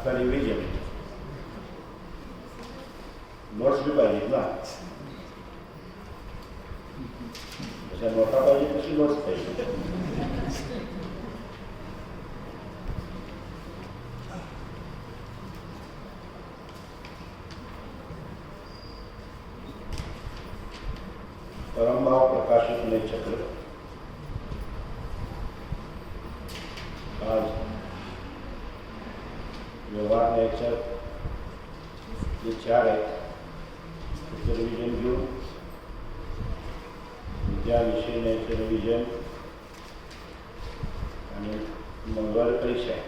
का revision notes भी पाहिजेत ना, जशा नोटा पाहिजे तशी नोट्स पाहिजे. परमभाव प्रकाशित नयचक्र आज व्यवहार न्यायच्या जे 4 आहेत त्याचं रिव्हिजन घेऊन विद्या विषय न्यायचं रिव्हिजन आणि मंगळवारी परीक्षा आहे.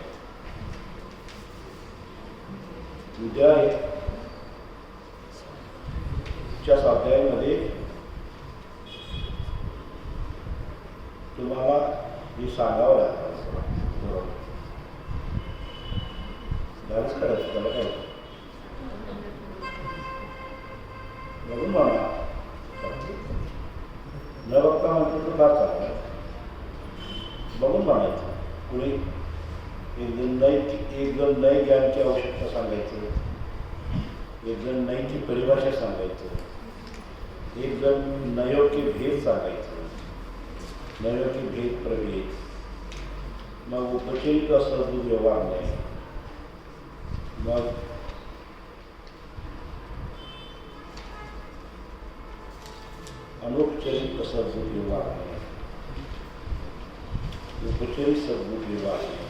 उद्या च्या स्वाध्यायामध्ये तुम्हाला हे सांगावं लागतं. बरोबर झालंच करायचं त्याला काय बघून म्हणा न बघता म्हणतो तो फार चांगला बघून म्हणायचं. कुणी एक जण नय ज्ञानची आवश्यकता सांगायचं, एक जण नयची परिभाषा सांगायचं, एक जण नयोग्य भेद सांगायचं, नयोग्य भेद प्रभेद. मग उपचारिक असं जो व्यवहार नाही, मग अनौपचारिक सद्भूत व्यवहार आहे, उपचारिक सद्भूत व्यवहार आहे,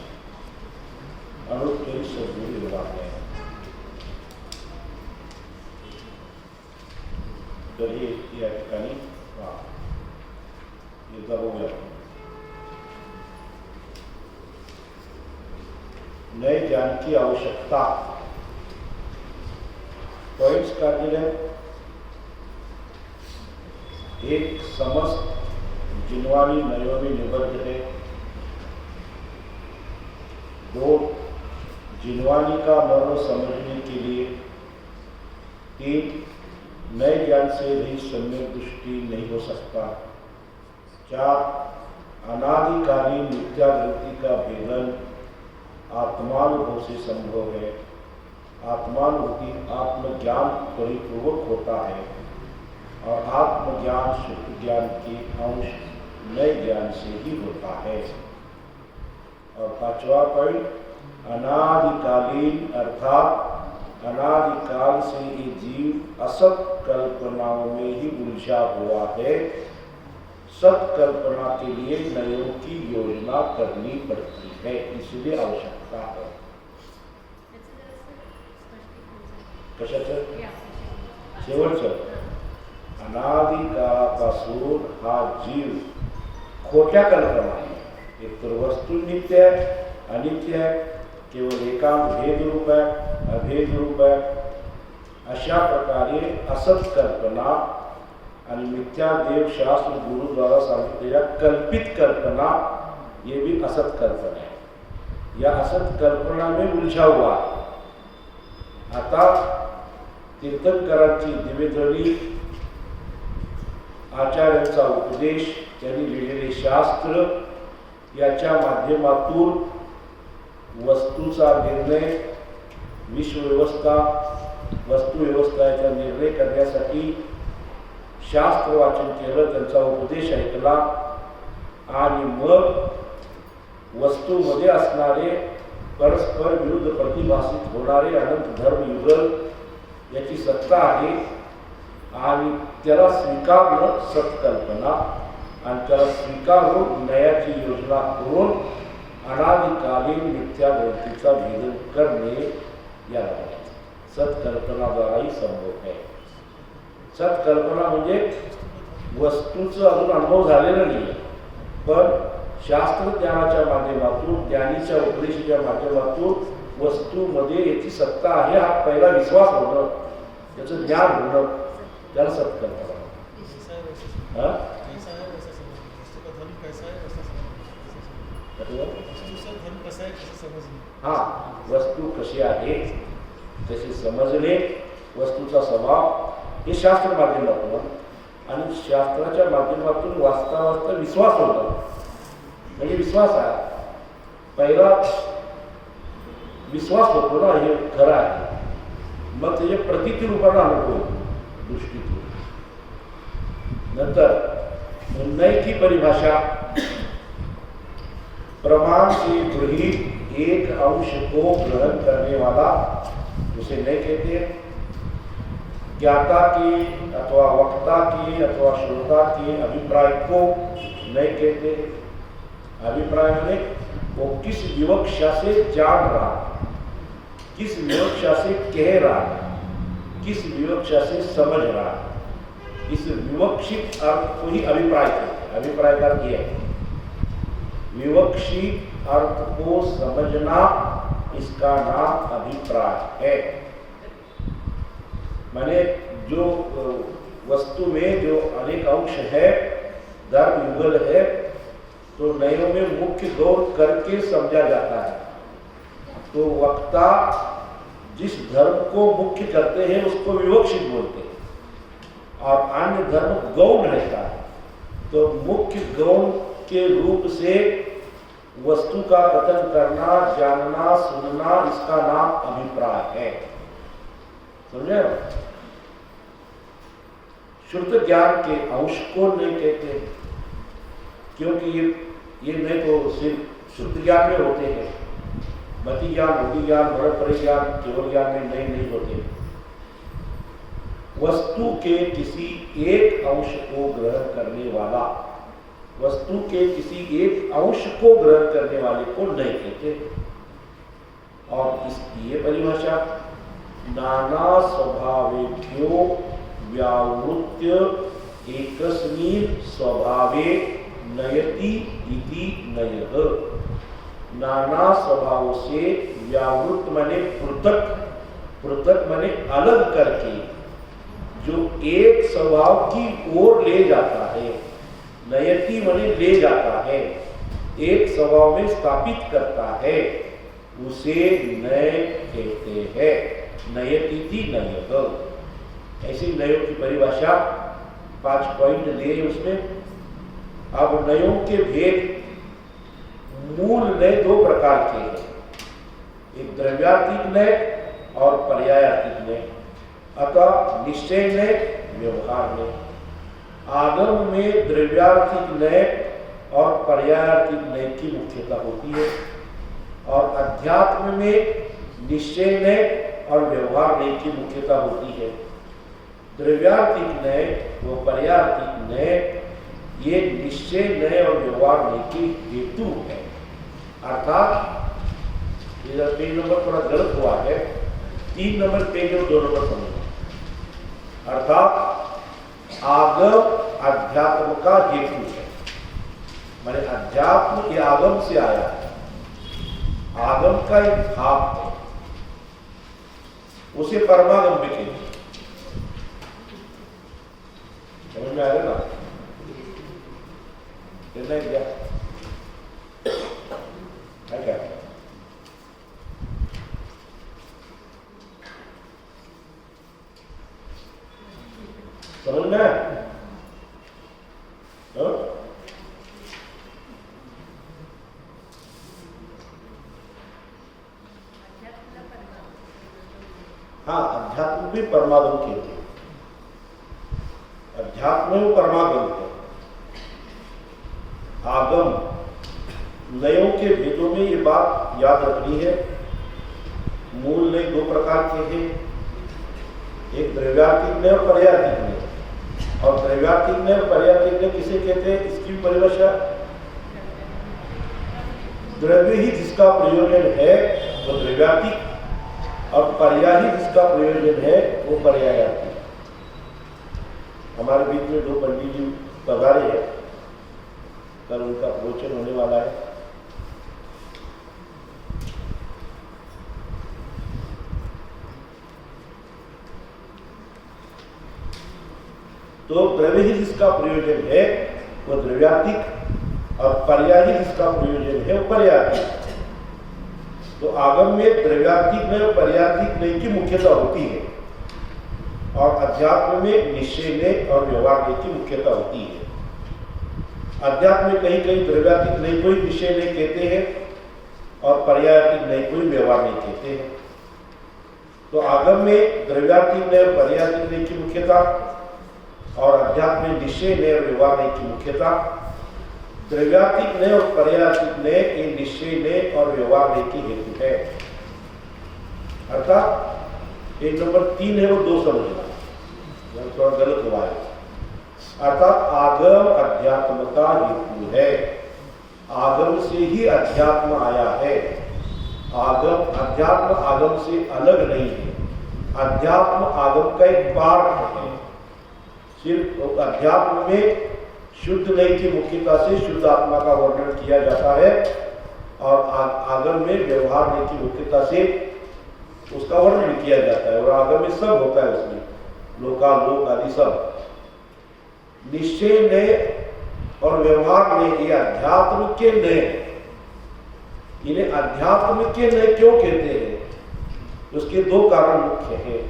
अनौपचारिक सद्भूत व्यवहार आहे. तर हे या ठिकाणी एकदा बघूया. नए ज्ञान की आवश्यकता पॉइंट्स काढलेले आहेत. एक समस्त जिनवानी नयों में निबद्ध है. 2 जिनवानी का मर्म समझने के लिए. 3 नए ज्ञान से भी सम्यक दृष्टि नहीं हो सकता. 4 अनादिकालीन मिथ्यावृत्ति का भेदन आत्मानुभव से संभव है. आत्मानुभूति आत्मज्ञान परिपूर्वक होता है और आत्मज्ञान शुद्ध ज्ञान के अंश नए ज्ञान से ही होता है. और 5वां पॉइंट अनादिकालीन अर्थात अनादिकाल से ये जीव असत कल्पनाओं में ही उलझा हुआ है. सत कल्पना के लिए नयों की योजना करनी पड़ती है, इसलिए आवश्यकता है. कशाचं शेवटचं अनादिकाळापासून हा जीव खोट्या कल्पना आहे. एक तर वस्तू नित्य आहे, अनित्य आहे, केवळ एकांत भेद रूप आहे, अभेद रूप आहे. अशा प्रकारे असत कल्पना आणि मिथ्या देव शास्त्र गुरु द्वारा सांगितलेल्या कल्पित कल्पना ये भी असत कल्पना है. या असत कल्पना में उलझा हुआ. आता तीर्थंकरांची दिव्यधरी आचार्यांचा उपदेश, त्यांनी लिहिलेले शास्त्र याच्या माध्यमातून वस्तूचा निर्णय, विश्वव्यवस्था, वस्तुव्यवस्था याचा निर्णय करण्यासाठी शास्त्र वाचन केलं, त्यांचा उपदेश ऐकला आणि मग वस्तूमध्ये असणारे परस्पर विरुद्ध प्रतिभासित होणारे अनंत धर्म युगल याची सत्ता आहे आणि त्याला स्वीकारणं सत्कल्पना आणि त्याला स्वीकारून नयाची योजना करून अनादिकालीन मिथ्यावृत्तीचा भेद करणे याला सत्कल्पनाद्वाराही संभव आहे. सत्कल्पना म्हणजे वस्तूचं अजून अनुभव झालेला नाही, पण शास्त्रज्ञानाच्या माध्यमातून, ज्ञानीच्या उपदेशाच्या माध्यमातून वस्तूमध्ये याची सत्ता आहे हा पहिला विश्वास होणं, त्याचं ज्ञान होणं, त्याला सत्कल्पना. हा वस्तू कशी आहे तसे समजणे, वस्तूचा स्वभाव हे शास्त्र माध्यमातून आणि शास्त्राच्या माध्यमातून वाचता वाचता विश्वास होता. म्हणजे विश्वास आहे पहिला विश्वास होतो ना हे खरं आहे, मग त्याचे प्रतीती रूपानं अनुभव दृष्टीतून. नंतर नय की परिभाषा, प्रमाण से गृहीत एक अंश को ग्रहण करने वाला उसे नय कहते हैं. ज्ञाता के अथवा वक्ता के अथवा श्रोता के अभिप्राय को नय कहते हैं. अभिप्राय में वो किस विवक्षा से जान रहा, किस विवक्षा से कह रहा, किस विवक्षा से समझ रहा, इस विवक्षित अर्थ को ही अभिप्राय कहते हैं. अभिप्राय का अर्थ यह है विवक्षित अर्थ को समझना, इसका नाम अभिप्राय है. माने जो वस्तु में जो अनेक अंश है, धर्म युगल है, तो नयों में मुख्य गौर करके समझा जाता है. तो वक्ता जिस धर्म को मुख्य करते हैं उसको विवक्षित बोलते हैं, और अन्य धर्म गौण रहता है. तो मुख्य गौण के रूप से वस्तु का कथन करना, जानना, सुनना, इसका नाम अभिप्राय है. समझे? शुद्ध ज्ञान के अंश को नहीं कहते, क्योंकि ये नहीं तो सिर्फ शुद्ध ज्ञान में होते हैं. मति ज्ञान, बुद्धि ज्ञान, बड़े परिज्ञान केवल ज्ञान में नहीं होते. वस्तु के किसी एक अंश को ग्रहण करने वाला, वस्तु के किसी एक अंश को ग्रहण करने वाले को नहीं कहते. और इसकी ये परिभाषा नाना स्वभावेभ्यो व्यावृत्य एकस्मिन् स्वभावे नयति इति नयः. नाना स्वभावों से व्यावृत्त माने पृथक, पृथक माने अलग करके, जो एक स्वभाव की ओर ले जाता है. नयति माने ले जाता है, एक स्वभाव में स्थापित करता है, उसे नय कहते हैं. नयति नयः. ऐसी नयों की परिभाषा 5 पॉइंट दिए उसमें. अब नयों के भेद, मूल नय 2 प्रकार के हैं, एक द्रव्यातीत नय और पर्यायातीत नय. अतः निश्चय नय, व्यवहार नय. आगम में द्रव्यातीत नय और पर्यायातीत नय की मुख्यता होती है, और अध्यात्म में निश्चय नय और व्यवहार नय की मुख्यता होती है. द्रव्यातीत नय व पर्यायातीत नय ये निश्चय नय और व्यवहार नय के हेतु है. अर्थात इधर पेज नंबर थोड़ा गलत हुआ है, 3 नंबर पेज और 2 नंबर समझो. अर्थात आगम अध्यात्म का हेतु है, माने अध्यात्म ये आगम से आया है, आगम का एक भाग है, उसे परमागम भी कहते हैं. समझ में आएगा ना? क्या है क्या? समझ में? हाँ, अध्यात्म भी परमागम कहते हैं. अध्यात्म में परमागम है. आगम नयों के भेदों में ये बात याद रखनी है. मूल नय 2 प्रकार के हैं, एक द्रव्यातीत नय और पर्यायातीत नय. और द्रव्यातीत नय और पर्यायातीत नय किसे कहते हैं, इसकी परिभाषा द्रव्य ही जिसका प्रयोजन है वो द्रव्यातीत, और पर्याय ही जिसका प्रयोजन है वो पर्यायातीत. हमारे बीच में 2 पंडित जी पधारे हैं, कल उनका प्रवचन होने वाला है. तो द्रव्य ही जिसका प्रयोजन है वो द्रव्यातीत, और पर्याय ही जिसका प्रयोजन है वो पर्यायातीत. तो आगम में द्रव्यातीत नय और पर्यायातीत नय की मुख्यता होती है, और अध्यात्म में निश्चय नय और व्यवहार नय की मुख्यता होती है. अध्यात्म में कहीं कहीं द्रव्यातीत नय को ही निश्चय नय कहते हैं, और पर्यायवाची नय को व्यवहार नहीं कहते हैं। तो आगम में द्रव्यातीत नय और पर्यायवाची नय की मुख्यता और अध्यात्म में निश्चय नय और व्यवहार नय की मुख्यता। द्रव्यातीत नय और पर्यायवाची नय ये निश्चय नय और व्यवहार नय की हेतु है। अर्थात एक नंबर 3 है वो 2 समझना, थोड़ा गलत हुआ है। अर्थात आगम अध्यात्म का हेतु है, आगम से ही अध्यात्म आया है। आगम अध्यात्म आगम से अलग नहीं है, अध्यात्म आगम का एक पार्ट है। सिर्फ अध्यात्म में शुद्ध नय की मुख्यता से शुद्ध आत्मा का वर्णन किया जाता है और आगम में व्यवहार नय की मुख्यता से उसका वर्णन किया जाता है। और आगम में सब होता है, उसमें लोकालोक आदि सब। निश्चय नय और व्यवहार नय ये अध्यात्म के नय, इन्हें अध्यात्म के नय क्यों कहते हैं? उसके 2 कारण मुख्य हैं।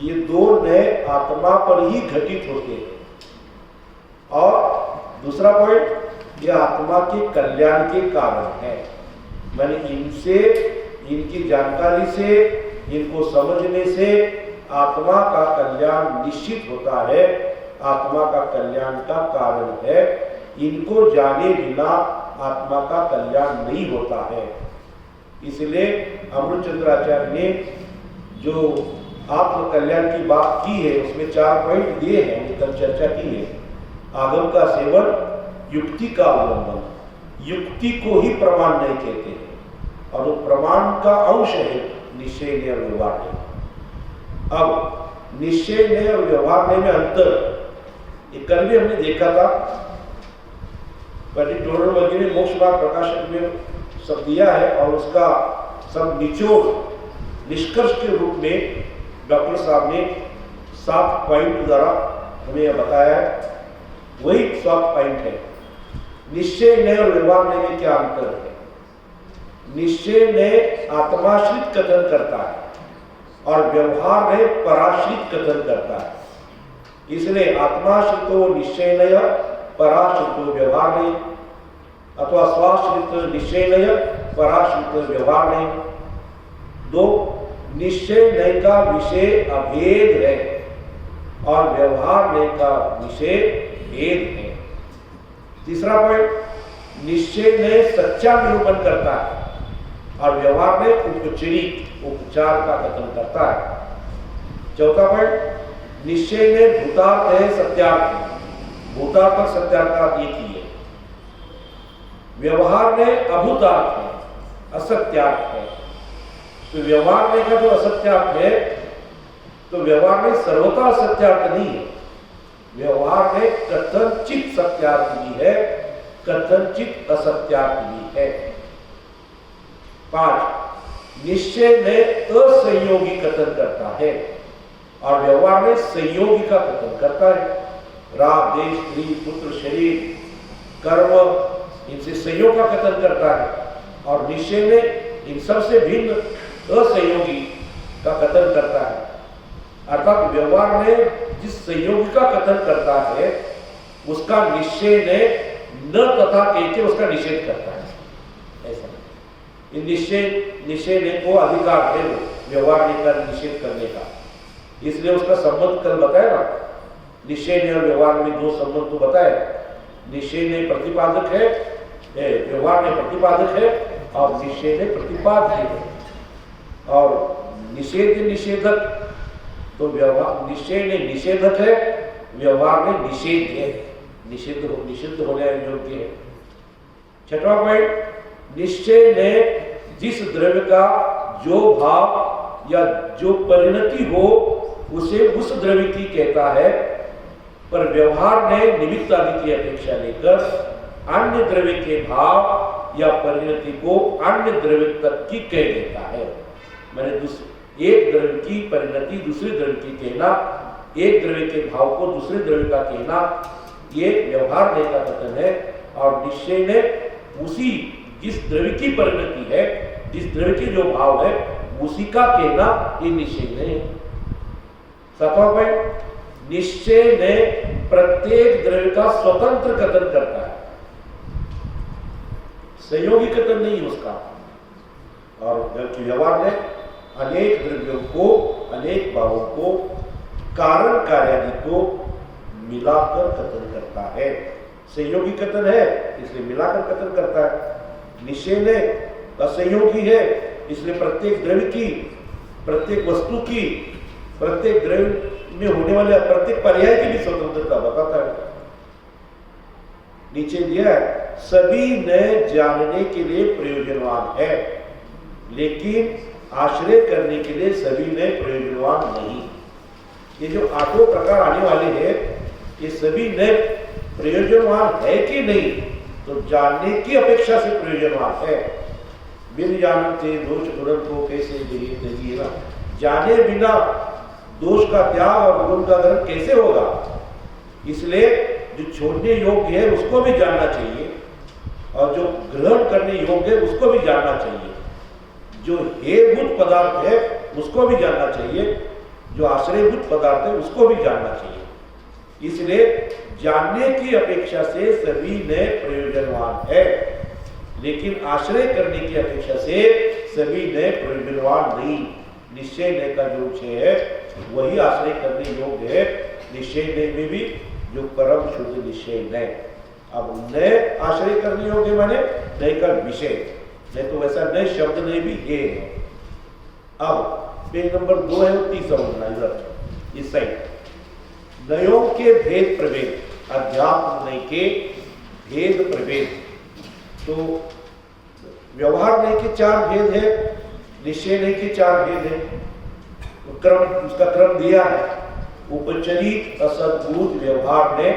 ये 2 नय आत्मा पर ही घटित होते हैं और दूसरा पॉइंट, ये आत्मा के कल्याण के कारण है। मैंने इनसे, इनकी जानकारी से, इनको समझने से आत्मा का कल्याण निश्चित होता है, आत्मा का कल्याण का कारण है। इनको जाने बिना आत्मा का कल्याण नहीं होता है। इसलिए अमृतचंद्राचार्य ने जो आत्म कल्याण की बात की है उसमें 4 पॉइंट दिए हैं, कल चर्चा की है। आगम का सेवन, युक्ति का अवलंबन, युक्ति को ही प्रमाण नहीं कहते हैं और वो प्रमाण का अंश है निश्चय नय और व्यवहार नय। अब निश्चय नय और व्यवहार नय में अंतर कल भी हमने देखा था। पंडित डोरवगी ने मोक्ष मार्ग प्रकाशक में सब दिया है और उसका सब निचोड़ निष्कर्ष के रूप में डॉक्टर साहब ने 7 पॉइंट द्वारा हमें यह बताया है। वही 7 पॉइंट है। निश्चय नय और व्यवहार नय में क्या अंतर है? निश्चय नय आत्माश्रित कथन करता है और व्यवहार नय पराश्रित कथन करता है। इसलिए आत्माश्रितो निश्चय नय, पराश्रितो व्यवहार नय, अथवा स्वाश्रित निश्चय नय, पराश्रित व्यवहार नय। 2, निश्चय नय का विषय अभेद है और व्यवहार नय का विषय भेद है। तीसरा पॉइंट, निश्चय नय सच्चा निरूपण करता है और व्यवहार नय उपचरित उपचार का कथन करता है। चौथा पॉइंट, निश्चय नय भूतार्थ है सत्यार्थ है, भूतार्थ और सत्यार्थ एक ही है। व्यवहार नय अभूतार्थ है, असत्यार्थ है। तो व्यवहार नय का जो असत्यार्थ है, तो व्यवहार नय सर्वथा असत्यार्थ नहीं है। व्यवहार नय कथनचित सत्यार्थ भी है, कथनचित असत्यार्थ भी है। 5, निश्चय नय असंयोगी कथन करता है और व्यवहार में संयोगी का कथन करता है। राग, देश, स्त्री, पुत्र, शरीर, कर्म, इनसे संयोग का कथन करता है और निश्चय में इन सबसे भिन्न असंयोगी का कथन करता है। अर्थात व्यवहार में जिस संयोगी का कथन करता है उसका निश्चय ने न तथा कहकर उसका निषेध करता है। ऐसा निश्चय ने को अधिकार है व्यवहार ने का निषेध करने का। इसलिए उसका संबंध कल बताया ना, निश्चय ने और व्यवहार में 2 संबंध तो बताए। निश्चय ने प्रतिपादक है, व्यवहार ने प्रतिपादक है और निश्चय ने प्रतिपाद्य है। और निषेध निषेधक, तो व्यवहार निश्चय ने निषेधक है, व्यवहार में निषेध है, निषिद्ध होने योग्य है। 6वां पॉइंट, निश्चय ने जिस द्रव्य का जो भाव या जो परिणति हो उसे उस द्रव्य की कहता है, पर व्यवहार ने निमित्त आदि की अपेक्षा लेकर अन्य द्रव्य के भाव या परिणति को अन्य द्रव्य तक की कह देता है। मैंने एक द्रव्य की परिणति दूसरे द्रव्य की कहना, एक द्रव्य के भाव को दूसरे द्रव्य का कहना, ये व्यवहार ने का कथन है। और निश्चय ने उसी जिस द्रव्य की परिणति है, जिस द्रव्य के जो भाव है उसी का कहना ये निश्चय ने। 7वां पॉइंट, निश्चय ने प्रत्येक द्रव्य का स्वतंत्र कथन करता है, संयोगी कथन नहीं उसका। और जबकि व्यवहार में अनेक द्रव्यों को, अनेक भावों को, कारण कार्यादि को मिलाकर कथन करता है। संयोगी कथन है इसलिए मिलाकर कथन करता है। निश्चय ने असंयोगी है इसलिए प्रत्येक द्रव्य की, प्रत्येक वस्तु की, प्रत्येक द्रव्य में होने वाले प्रत्येक पर्याय की भी स्वतंत्रता बताता है। नीचे दिया है सभी नए जानने के लिए प्रयोजनवान है, लेकिन आश्रय करने के लिए सभी नए प्रयोजनवान नहीं। ये जो आठों प्रकार आने वाले हैं ये सभी नए प्रयोजनवान है कि नहीं, तो जानने की अपेक्षा से प्रयोजनवान है। बिन जानते दोष गुण को कैसे देगी ना, जाने बिना दोष का त्याग और गुण का ग्रहण कैसे होगा। इसलिए जो छोड़ने योग्य है उसको भी जानना चाहिए और जो ग्रहण करने योग्य है उसको भी जानना चाहिए। जो हेयभूत पदार्थ है उसको भी जानना चाहिए, जो आश्रयभूत पदार्थ है उसको भी जानना चाहिए। इसलिए जानने की अपेक्षा से सभी नए प्रयोजनवान है, लेकिन आश्रय करने की अपेक्षा से सभी नए प्रयोजनवान नहीं। निश्चय नय का जो विषय है वही आश्रय करने योग्य है। निश्चय नय में भी जो परम शुद्ध निश्चय नय, अब नय आश्रय करने योग्य माने नय का विषय, नहीं तो वैसा नय शब्द नहीं भी ये है। अब पेज नंबर 2 है वो 30 समझना इधर इस साइड। नयों के भेद प्रभेद, अध्यात्म नय के भेद प्रभेद। तो व्यवहार नय के 4 भेद है, निश्चय नय के 4 भेद है। तो क्रम, उसका क्रम दिया है। उपचरित असद्भूत व्यवहार ने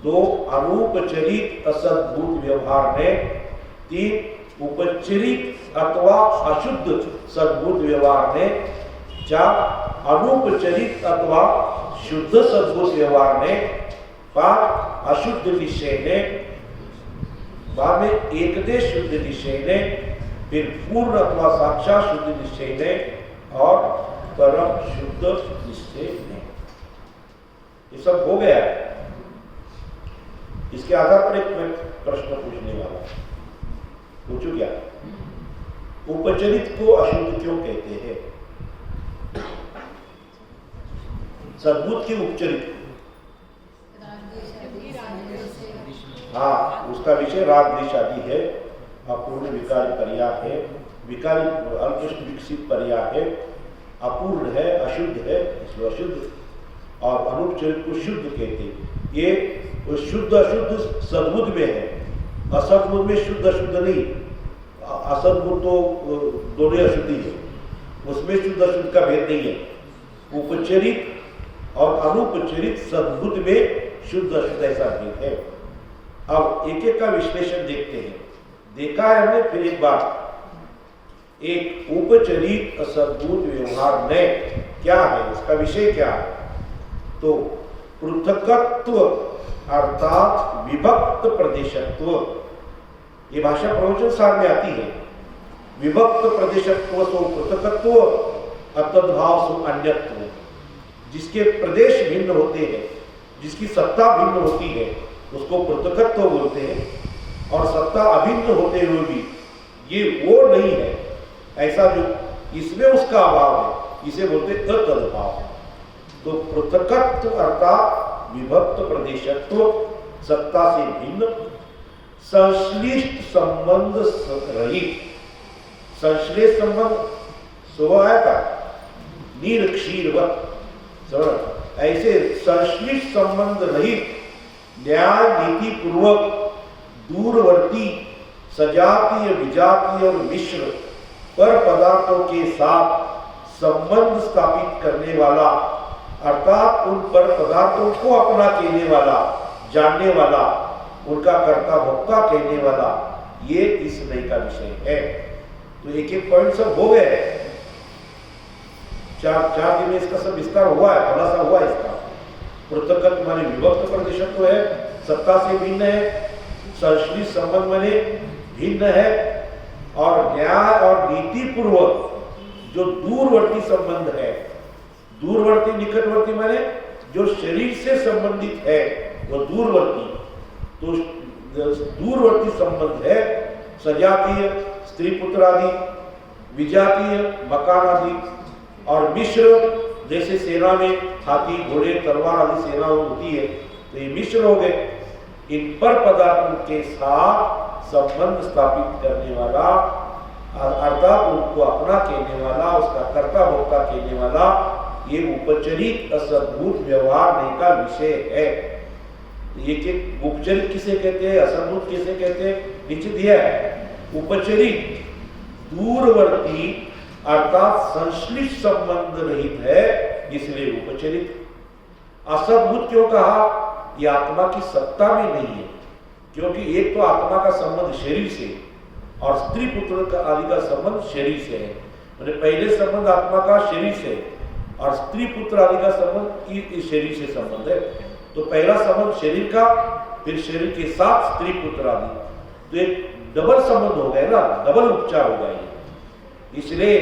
2, अनुपचरित असद्भूत व्यवहार ने 3, उपचरित अथवा अशुद्ध सद्भूत व्यवहार ने 4, अनुपचरित अथवा शुद्ध सद्भूत व्यवहार ने 5, अशुद्ध निश्चय ने, बाद में एकदेश शुद्ध निश्चय ने, फिर पूर्ण अथवा साक्षात शुद्ध निश्चय ने और परम शुद्ध निश्चय ने। ये सब हो गया है। इसके आधार पर एक प्रश्न पूछने वाला, पूछू क्या? उपचरित को अशुद्ध क्यों कहते हैं? सद्भूत की उपचरित, हाँ, उसका विषय राग द्वेष आदि है, अपूर्ण विकारी पर्याय है, विकारी अल्प विकसित पर्याय है, अपूर्ण है, अशुद्ध है, इसलिए अशुद्ध। और अनुपचरित को शुद्ध कहते हैं। ये शुद्ध अशुद्ध सद्भुत में है, असद्भुत में शुद्ध अशुद्ध नहीं। असद्भुत तो दोनों अशुद्धि है, उसमें शुद्ध अशुद्ध का भेद नहीं है। उपचरित और अनुपचरित सद्भुत में शुद्ध अशुद्ध ऐसा भेद है। अब एक एक का विश्लेषण देखते हैं। देखा है हमने, फिर एक बार, एक उपचरित असद्भुत व्यवहार में क्या है, इसका विषय क्या है? तो पृथकत्व अर्थात विभक्त प्रदेशत्व, ये भाषा प्रवचन सार में आती है। विभक्त प्रदेशत्व सो पृथकत्व, अतद्भाव सो अन्यत्व। जिसके प्रदेश भिन्न होते हैं, जिसकी सत्ता भिन्न होती है, उसको पृथकत्व बोलते हैं। और सत्ता अभिन्न होते हुए भी ये वो नहीं है, ऐसा जो इसमें उसका अभाव है, इसे बोलते अतद्भाव। तो पृथकत्व अर्थात विभक्त प्रदेशत्व, सत्ता से भिन्न, संश्लिष्ट संबंध रहित। संश्लेष संबंध सुबह आया था, नीर क्षीरवत, ऐसे संश्लिष्ट संबंध रहित, न्याय नीति पूर्वक दूरवर्ती सजातीय विजातीय और मिश्र पर पदार्थों के साथ संबंध स्थापित करने वाला, अर्थात उन पर पदार्थों को अपना कहने वाला, जानने वाला, उनका कर्ता भोक्ता कहने वाला, ये इस नय का विषय है। तो एक एक पॉइंट सब हो गए। 4 दिन में इसका सब विस्तार हुआ है, थोड़ा सा हुआ इसका। पृथकत्व माने विभक्त प्रदेशत्व है, सत्ता से भिन्न है, संश्लिष्ट संबंध माने भिन्न है, और न्याय और नीति पूर्वक जो दूरवर्ती संबंध है, दूरवर्ती निकटवर्ती माने जो शरीर से संबंधित है वो दूरवर्ती, तो दूरवर्ती संबंध है, सजातीय स्त्री पुत्र आदि, विजातीय मकान आदि और मिश्र जैसे सेना में हाथी घोड़े तलवार आदि सेना होती है, तो ये मिश्र हो गए। इन पर पदार्थों के साथ संबंध स्थापित करने वाला अर्थात उनको अपना कहने वाला, उसका कर्ता भोक्ता कहने वाला, ये उपचरित असद्भूत व्यवहार का विषय है। ये उपचरित किसे कहते हैं, असद्भूत किसे कहते हैं, नीचे दिया है। उपचरित दूरवर्ती अर्थात संश्लिष्ट संबंध रहित है, इसलिए उपचरित। असद्भुत क्यों कहा, यह आत्मा की सत्ता में नहीं है, क्योंकि एक तो आत्मा का संबंध शरीर से और स्त्री पुत्र का आदि का संबंध शरीर से है। मैंने पहले संबंध आत्मा का शरीर से और स्त्री पुत्र आदि का संबंध इस शरीर से संबंध है। तो पहला संबंध शरीर का, फिर शरीर के साथ स्त्री पुत्र आदि, तो एक डबल संबंध हो गया ना, डबल उपचार हो गया। इसलिए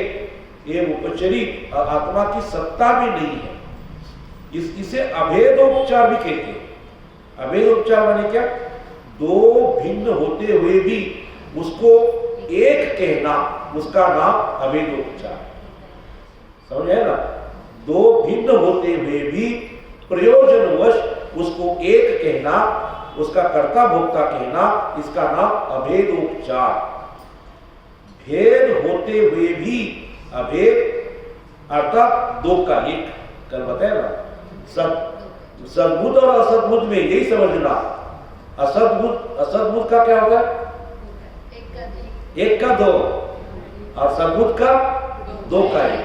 ये उपचरित आत्मा की सत्ता में नहीं है, इसे अभेदोपचार भी कहते हैं। अभेदोपचार माने क्या, दो भिन्न होते हुए भी उसको एक कहना, उसका नाम अभेदोपचार। समझ आया ना, दो भिन्न होते हुए भी प्रयोजनवश उसको एक कहना, उसका कर्ता भोक्ता कहना, इसका नाम अभेदोपचार। भेद होते हुए भी अभेद अर्थात दो का एक, कल बताया ना। सद्भुत और असद्भुत में यही समझना, असद्भुत का क्या होता है, एक का दो, और सद्भुत का दो का एक,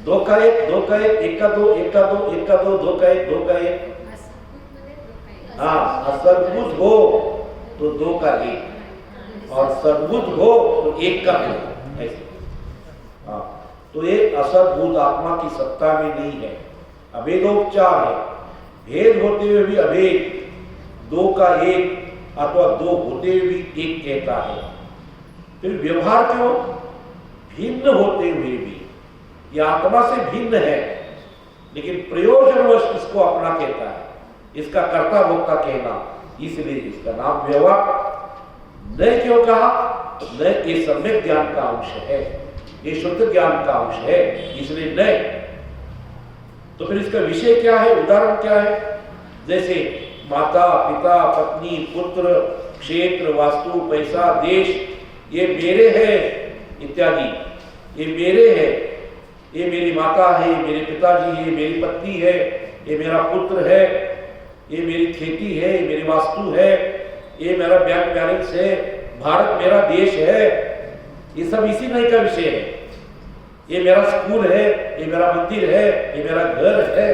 दो का एक, दो का एक, एक का दो, एक का दो, एक का दो, दो का एक, दो का एक। हाँ, असद्भुत हो तो दो का एक, और सद्भुत हो तो एक का दो, ऐसे। हाँ, तो ये असद्भुत आत्मा की सत्ता में नहीं है, अभेदोपचार है। भेद होते हुए भी अभेद, दो का एक अथवा दो होते हुए भी एक कहता है। फिर व्यवहार क्यों, भिन्न होते हुए भी, यह आत्मा से भिन्न है, लेकिन प्रयोजनवश इसको अपना कहता है, इसका कर्ता भोक्ता कहना, इसलिए इसका नाम व्यवहार। न क्यों कहा, न ये सम्यक ज्ञान का अंश है, ये शुद्ध ज्ञान का अंश है, इसलिए न। तो फिर इसका विषय क्या है, उदाहरण क्या है, जैसे माता पिता पत्नी पुत्र क्षेत्र वास्तु पैसा देश ये मेरे हैं इत्यादि, ये मेरे हैं, ये मेरी माता है, ये मेरे पिताजी है, मेरी पत्नी है, ये मेरा पुत्र है, ये मेरी खेती है, ये मेरी वास्तु है, ये मेरा बैंक बैलेंस है, भारत मेरा देश है, ये सब इसी नहीं का विषय है। ये मेरा स्कूल है, ये मेरा मंदिर है, ये मेरा घर है,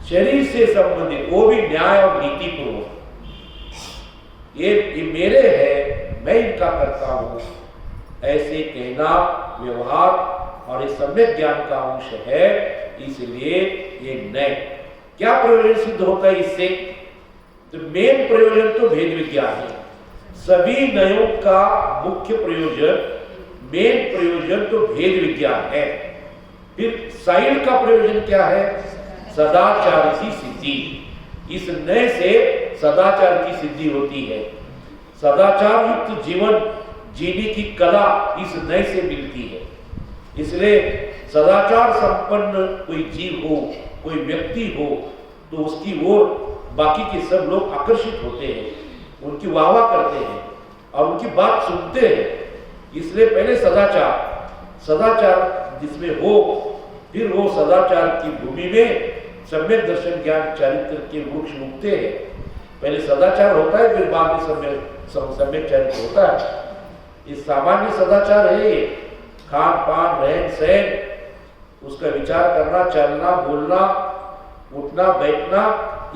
शरीर से संबंधित, वो भी न्याय और नीति पूर्वक। ये मेरे है, मैं इनका करता हूं, ऐसे कहना व्यवहार और ये सम्यक ज्ञान का अंश है, इसलिए ये नय। क्या प्रयोजन सिद्ध होता है इससे, तो मेन प्रयोजन तो भेद विज्ञान है। सभी नयों का मुख्य प्रयोजन, मेन प्रयोजन तो भेद विज्ञान है। फिर साइड का प्रयोजन क्या है, सदाचार की सिद्धि। इस नय से सदाचार की सिद्धि होती है। सदाचार युक्त जीवन जीने की कला इस नय से मिलती है। इसलिए सदाचार संपन्न कोई जीव हो, कोई व्यक्ति हो, तो उसकी ओर बाकी के सब लोग आकर्षित होते हैं, उनकी वाहवाह करते हैं और उनकी बात सुनते हैं। इसलिए पहले सदाचार जिसमें हो, फिर वो सदाचार की भूमि में सम्यक दर्शन ज्ञान चारित्र के वृक्ष उगते हैं। पहले सदाचार होता है, फिर बाद में सम्यक चारित्र होता है। ये सामान्य सदाचार है, खान पान रहन सहन, उसका विचार करना, चलना बोलना, उठना बैठना,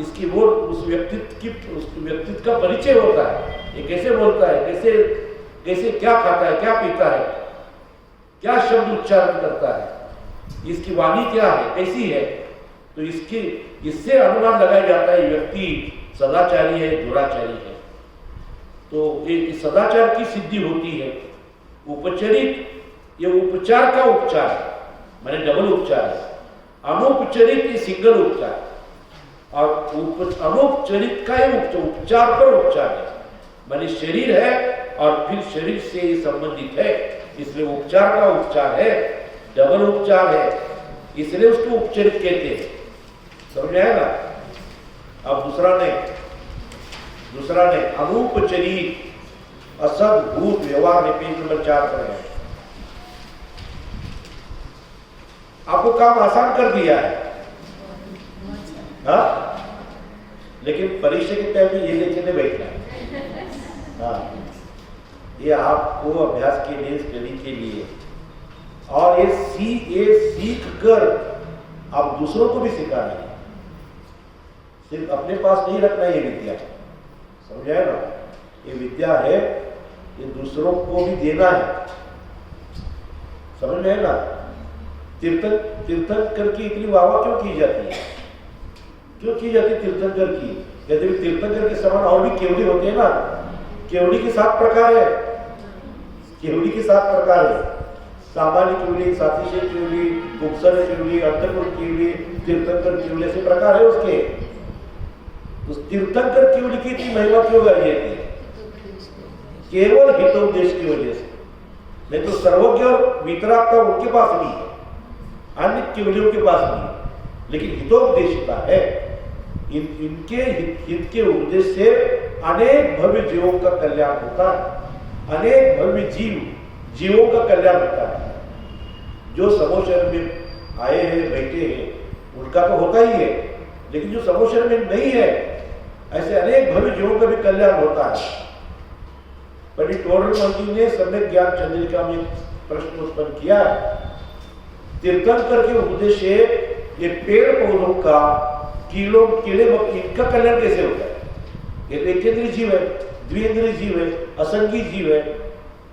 इसकी वो उस व्यक्तित्व का परिचय होता है। ये कैसे बोलता है, कैसे क्या खाता है, क्या पीता है, क्या शब्द उच्चारण करता है, इसकी वाणी क्या है, कैसी है, तो इससे अनुमान लगाया जाता है व्यक्ति सदाचारी है, दुराचारी है। तो ये सदाचार की सिद्धि होती है। उपचरित, ये उपचार का उपचार है, मैंने डबल उपचार है। अनौपचारिक ये सिंगल उपचार, और अनौपचारिक का उपचार पर उपचार है, माने शरीर है और फिर शरीर से संबंधित है। इसलिए उपचार का उपचार है, डबल उपचार है, इसलिए उसको उपचरित कहते हैं। समझ आएगा? अब दूसरा ने अनूपचरित असद्भूत व्यवहार में पेज नंबर 4 पर है। आपको काम आसान कर दिया है, हाँ? लेकिन परीक्षा के टाइम में ये लेके नहीं बैठना है, हाँ? ये आपको अभ्यास के लिए, स्टडी के लिए, और ये सीख कर आप दूसरों को भी सिखाना है, सिर्फ अपने पास नहीं रखना। ये विद्या समझ आए ना? ये विद्या है, ये दूसरों को भी देना है। समझ में है ना? तीर्थंकर की इतनी वाहवाही क्यों की जाती है? क्यों की जाती है तीर्थंकर की? यदि तीर्थंकर के समान और भी केवड़ी होते हैं ना, केवड़ी के 7 प्रकार है, केवड़ी के 7 प्रकार है। सामान्य केवड़ी, सातिशय केवड़ी, उपसर्ग केवड़ी, अंतर्गुण केवड़ी, तीर्थंकर केवड़ी, ऐसे प्रकार है उसके। तो तीर्थंकर केवड़ी की इतनी महिमा क्यों गाई जाती है? केवल हितोपदेश की वजह से। नहीं तो सर्वज्ञ और वितरागता उनके पास नहीं है, अन्य केवलियों के पास नहीं है, लेकिन हितोपदेशिता है। इनके हित के उपदेश से अनेक भव्य जीवों का कल्याण होता है, अनेक भव्य जीवों का कल्याण होता है। जो समूह शरण में आए हैं, बैठे हैं, उनका तो होता ही है, लेकिन जो समूह शरण में नहीं है, ऐसे अनेक भव्य जीवों का भी कल्याण होता है। पंडित टोडरमल जी ने सम्यक ज्ञान चंद्रिका में प्रश्न उत्पन्न किया है। तीर्थंकर के उपदेश से ये पेड़ पौधों का, कीड़े इनका कल्याण कैसे होता है? ये एकेंद्रीय जीव है, द्विइंद्रिय जीव है, असंगी जीव है,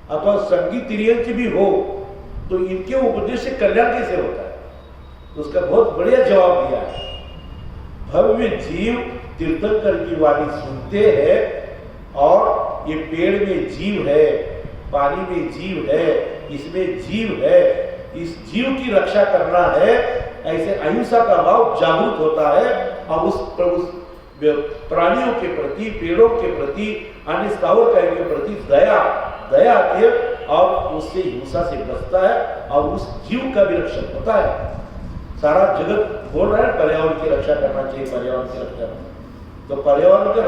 अथवा संगी तिर्यंच भी हो, तो इनके उपदेश से कल्याण कैसे होता है? तो उसका बहुत बढ़िया जवाब दिया है। भव्य जीव तीर्थंकर की वाणी सुनते हैं, और ये पेड़ में जीव है, पानी में जीव है, इसमें जीव है, इस जीव की रक्षा करना है, ऐसे अहिंसा का भाव जागृत होता है, और उस प्राणियों के प्रति, पेड़ों के प्रति, अन्य स्थावर कायों के प्रति दया आती है, और उससे हिंसा से बचता है, और उस जीव का भी रक्षण होता है। सारा जगत बोल रहा है पर्यावरण की रक्षा करना चाहिए, पर्यावरण की रक्षा। तो पर्यावरण के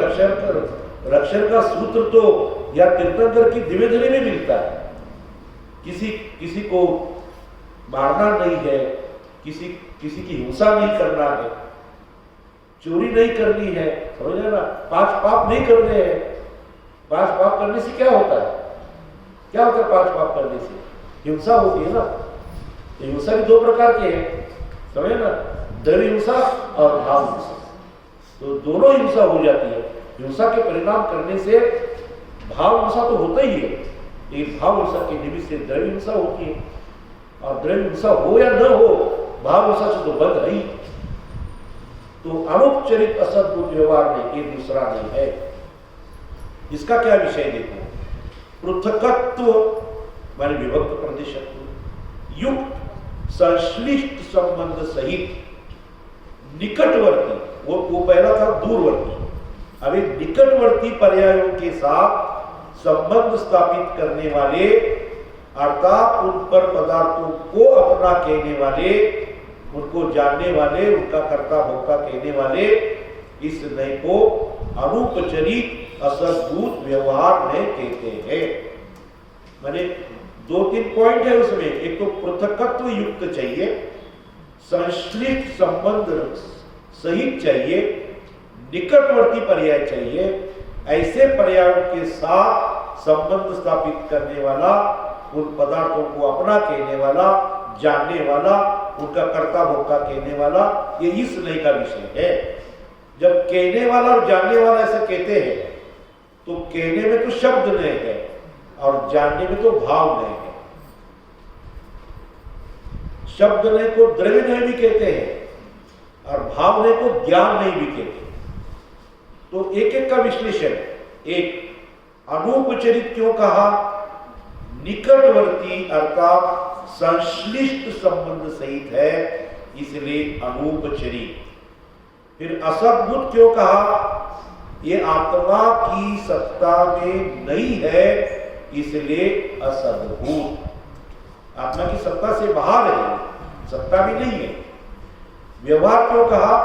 रक्षण का सूत्र तो या तीर्थंकर की दिव्यधरी में मिलता है। किसी को मारना नहीं है, किसी की हिंसा नहीं करना है, चोरी नहीं करनी है, समझ रहे ना? 5 पाप नहीं करने हैं। 5 पाप करने से क्या होता है? क्या होता है 5 पाप करने से? हिंसा होती है ना। तो हिंसा भी 2 प्रकार के हैं, समझे ना? द्रव्य हिंसा और भाव हिंसा। तो दोनों हिंसा हो जाती है। हिंसा के परिणाम करने से भाव हिंसा तो होता ही है, लेकिन भाव हिंसा के निमित्त से द्रव्य हिंसा होती है, और द्रव्य हिंसा हो या न हो, भाव हिंसा से तो बंद है ही। तो अनुपचरित असद्भुत व्यवहार में ये दूसरा नहीं है। इसका क्या विषय देखो? पृथकत्व माने विभक्त प्रदेशत्व, युक्त संश्लिष्ट संबंध सहित, निकटवर्ती, वो पहला था दूरवर्ती, अभी निकटवर्ती पर्यायों के साथ संबंध स्थापित करने वाले, अर्थात उन पर पदार्थों को अपना कहने वाले, उनको जानने वाले, उनका कर्ता भोक्ता कहने वाले, इस नए को अनुपचरित असद्भुत व्यवहार में कहते हैं। माने 2-3 पॉइंट है उसमें। एक तो पृथकत्व युक्त चाहिए, संश्लिष्ट संबंध सहित चाहिए, निकटवर्ती पर्याय चाहिए। ऐसे पर्यायों के साथ संबंध स्थापित करने वाला, उन पदार्थों को अपना कहने वाला, जानने वाला, उनका कर्ता भोक्ता कहने वाला, ये इस नए का विषय है। जब कहने वाला और जानने वाला ऐसे कहते हैं, तो कहने में तो शब्द नए है, और जानने में तो भाव नए है। शब्द नए को द्रव्य नए भी कहते हैं, और भाव नए को ज्ञान नए भी कहते हैं। तो एक एक का विश्लेषण। एक, अनुपचरित क्यों कहा? निकटवर्ती अर्थात संश्लिष्ट संबंध सहित है, इसलिए अनुपचरित। फिर असद्भुत क्यों कहा? ये आत्मा की सत्ता में नहीं है, इसलिए असद्भुत। आत्मा की सत्ता से बाहर है, सत्ता भी नहीं है। व्यवहार क्यों कहा?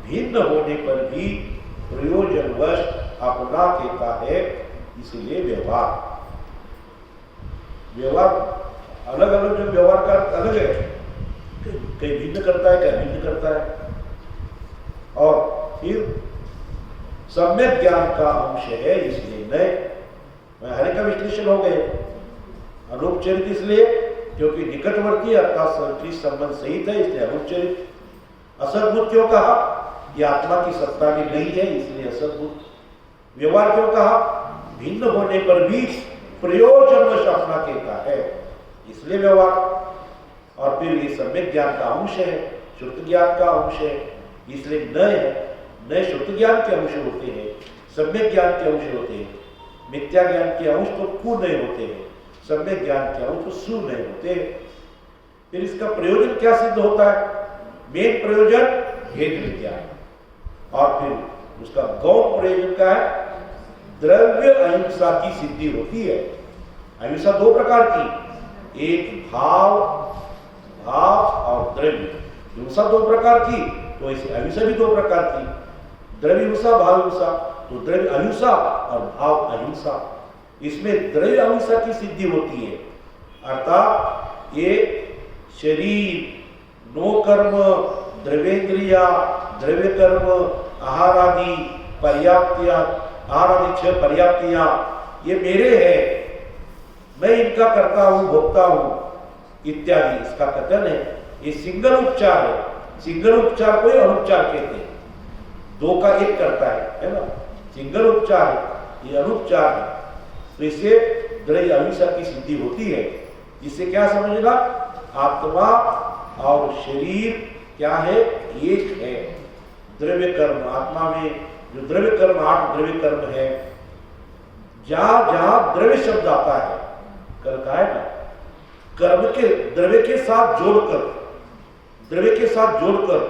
भिन्न होने पर भी प्रयोजनवश अपना कहता है, इसलिए व्यवहार। व्यवहार अलग अलग, जो व्यवहार का अलग है, कहीं भिन्न करता है, कहीं भिन्न करता है। और फिर सम्यक ज्ञान का अंश है, इसलिए नए हरे का विश्लेषण हो गए। अनुपचरित इसलिए क्योंकि निकटवर्ती अर्थात सदृश संबंध सहित है, इसलिए अनुपचरित। असद्भुत क्यों कहा? यह आत्मा की सत्ता में नहीं है, इसलिए असद्भुत। व्यवहार क्यों कहा? भिन्न होने पर भी प्रयोजनवश अपना कहता है, इसलिए व्यवहार। और फिर ये सम्यक ज्ञान का अंश है, श्रुत ज्ञान का अंश है, इसलिए नए श्रुत ज्ञान के अंश होते हैं, सम्यक ज्ञान के अंश होते हैं। मिथ्या ज्ञान के अंश तो कु नहीं होते हैं, सम्यक ज्ञान के अंश तो सु नहीं होते हैं। फिर इसका प्रयोजन क्या सिद्ध होता है? मेन प्रयोजन भेद विज्ञान, और फिर उसका गौण प्रयोजन क्या है? द्रव्य अहिंसा की सिद्धि होती है। अहिंसा दो प्रकार की, एक भाव और द्रव्य। हिंसा दो प्रकार की, तो ऐसे अहिंसा भी दो प्रकार की, द्रव्य हिंसा, भाव हिंसा। तो द्रव्य अहिंसा और भाव अहिंसा, इसमें द्रव्य अहिंसा की सिद्धि होती है। अर्थात ये शरीर, नो कर्म, द्रव्येंद्रिया, द्रव्य कर्म, आहार आदि पर्याप्तियां, आहार आदि 6 पर्याप्तियां, ये मेरे हैं, मैं इनका करता हूं, भोगता हूं इत्यादि, इसका कथन है। ये सिंगल उपचार है। सिंगल उपचार को अनुपचार कहते हैं, दो का एक करता है ना। सिंगल उपचार है, ये अनुपचार है। तो इससे द्रव्य अहिंसा की सिद्धि होती है। इससे क्या समझना? आत्मा और शरीर क्या है? एक है। द्रव्य कर्म, आत्मा में जो द्रव्य कर्म, 8 द्रव्य कर्म है, जहां जहां द्रव्य शब्द आता है, कल कहा है ना, कर्म के द्रव्य के साथ जोड़कर, द्रव्य के साथ जोड़कर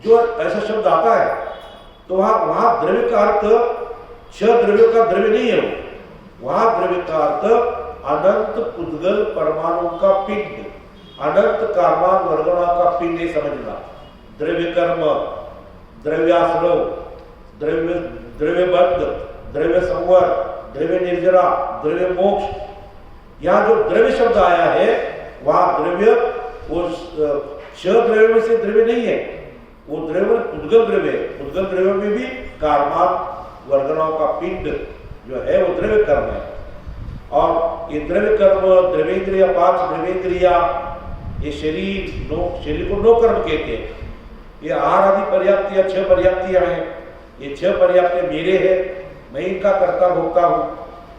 जो ऐसा शब्द आता है, तो वहां द्रव्य का अर्थ 6 द्रव्यों का द्रव्य नहीं है। वहां द्रव्य का अर्थ अनंत पुद्गल परमाणु का पिंड, अनंत कार्मान वर्गणा का पिंड है, समझना। द्रव्य कर्म, द्रव्याश्रव, द्रव्यबद्ध, द्रव्य संवर, द्रव्य निर्जरा, द्रव्य मोक्ष। यहां जो द्रव्य शब्द आया है, वहां द्रव्य वो 6 द्रव्य में से द्रव्य नहीं है, वो द्रव्य उद्गल द्रव्य है। उद्गल द्रव्य में भी कार्मान वर्गणाओं का पिंड जो है वो द्रव्य कर्म है। और ये द्रव्य कर्म, द्रव्येंद्रिया, 5 द्रव्येंद्रिया, ये शरीर को नो कर्म कहते हैं। ये आहार आदि पर्याप्तियां 6 पर्याप्तियां हैं, ये 6 पर्याप्तियां मेरे हैं, मैं इनका कर्ता भोक्ता हूं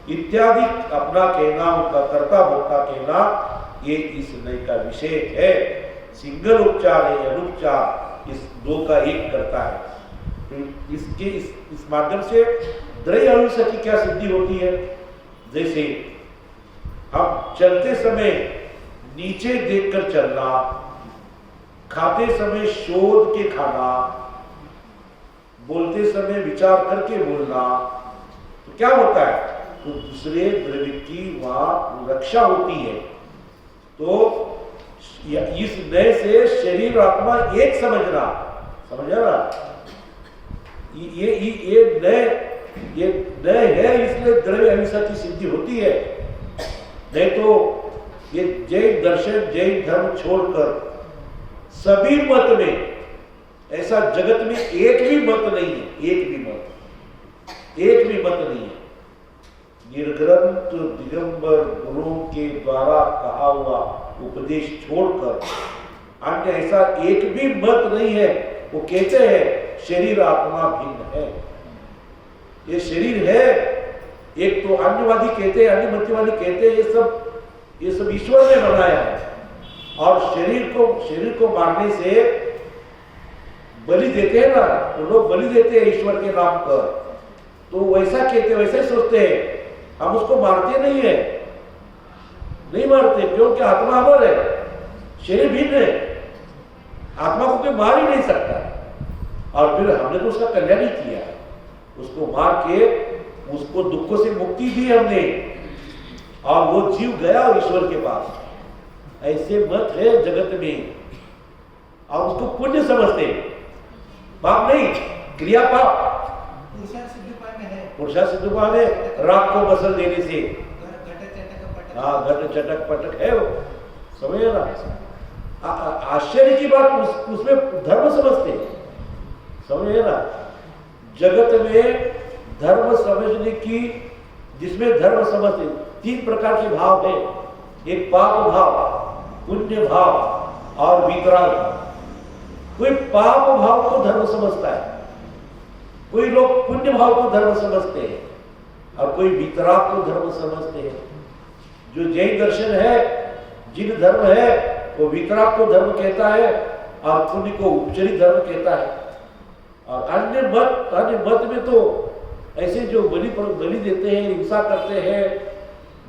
इत्यादि अपना कहना, उनका कर्ता भोक्ता कहना, ये इस नय का विषय है। सिंगल उपचार है, अनुपचार इस दो का एक करता है। तो इसके इस माध्यम से द्रव्य अहिंसा की क्या सिद्धि होती है? जैसे हम चलते समय नीचे देखकर चलना, खाते समय शोध के खाना, बोलते समय विचार करके बोलना, तो क्या होता है? तो दूसरे द्रव्य की वहां रक्षा होती है। तो इस नय से शरीर आत्मा एक समझना, समझा ना? ये नय है, इसलिए द्रव्य अहिंसा की सिद्धि होती है। नहीं तो ये जैन दर्शन, जैन धर्म छोड़कर सभी मत में, ऐसा जगत में एक भी मत नहीं है, एक भी मत नहीं है। निर्ग्रंथ दिगंबर गुरुओं के द्वारा कहा हुआ उपदेश छोड़कर अन्य ऐसा एक भी मत नहीं है। वो कहते हैं शरीर आत्मा भिन्न है, ये शरीर है। एक तो अन्यवादी कहते हैं, अन्य मत्यवादी कहते हैं ये सब ईश्वर ने बनाया है, और शरीर को मारने से बलि देते हैं ना, तो लोग बलि देते हैं ईश्वर के नाम पर। तो वैसा कहते, वैसे ही सोचते हैं, हम उसको मारते नहीं है, नहीं मारते, क्योंकि आत्मा अमर है, शरीर भिन्न है, आत्मा को कोई मार ही नहीं सकता। और फिर हमने तो उसका कल्याण ही किया, उसको मार के उसको दुखों से मुक्ति दी हमने, और वो जीव गया ईश्वर के पास। ऐसे मत है जगत में, और उसको पुण्य समझते, पाप नहीं, क्रिया पाप। पुरुषा सिद्ध पाने राग को बसल देने से, हाँ घट चटक पटक है वो, समझे ना। आश्चर्य की बात उसमें धर्म समझते, समझे ना। जगत में धर्म समझने की, जिसमें धर्म समझते 3 प्रकार के भाव है। एक पाप भाव, पुण्य भाव और वितराग भाव। कोई पाप भाव को धर्म समझता है, कोई लोग पुण्य भाव को धर्म समझते हैं, और कोई वितराग को धर्म समझते हैं। जो जैन दर्शन है, जिन धर्म है, वो वितराग को धर्म कहता है और पुण्य को उपचरी धर्म कहता है। और अन्य मत में तो ऐसे जो बलि देते हैं, हिंसा करते हैं,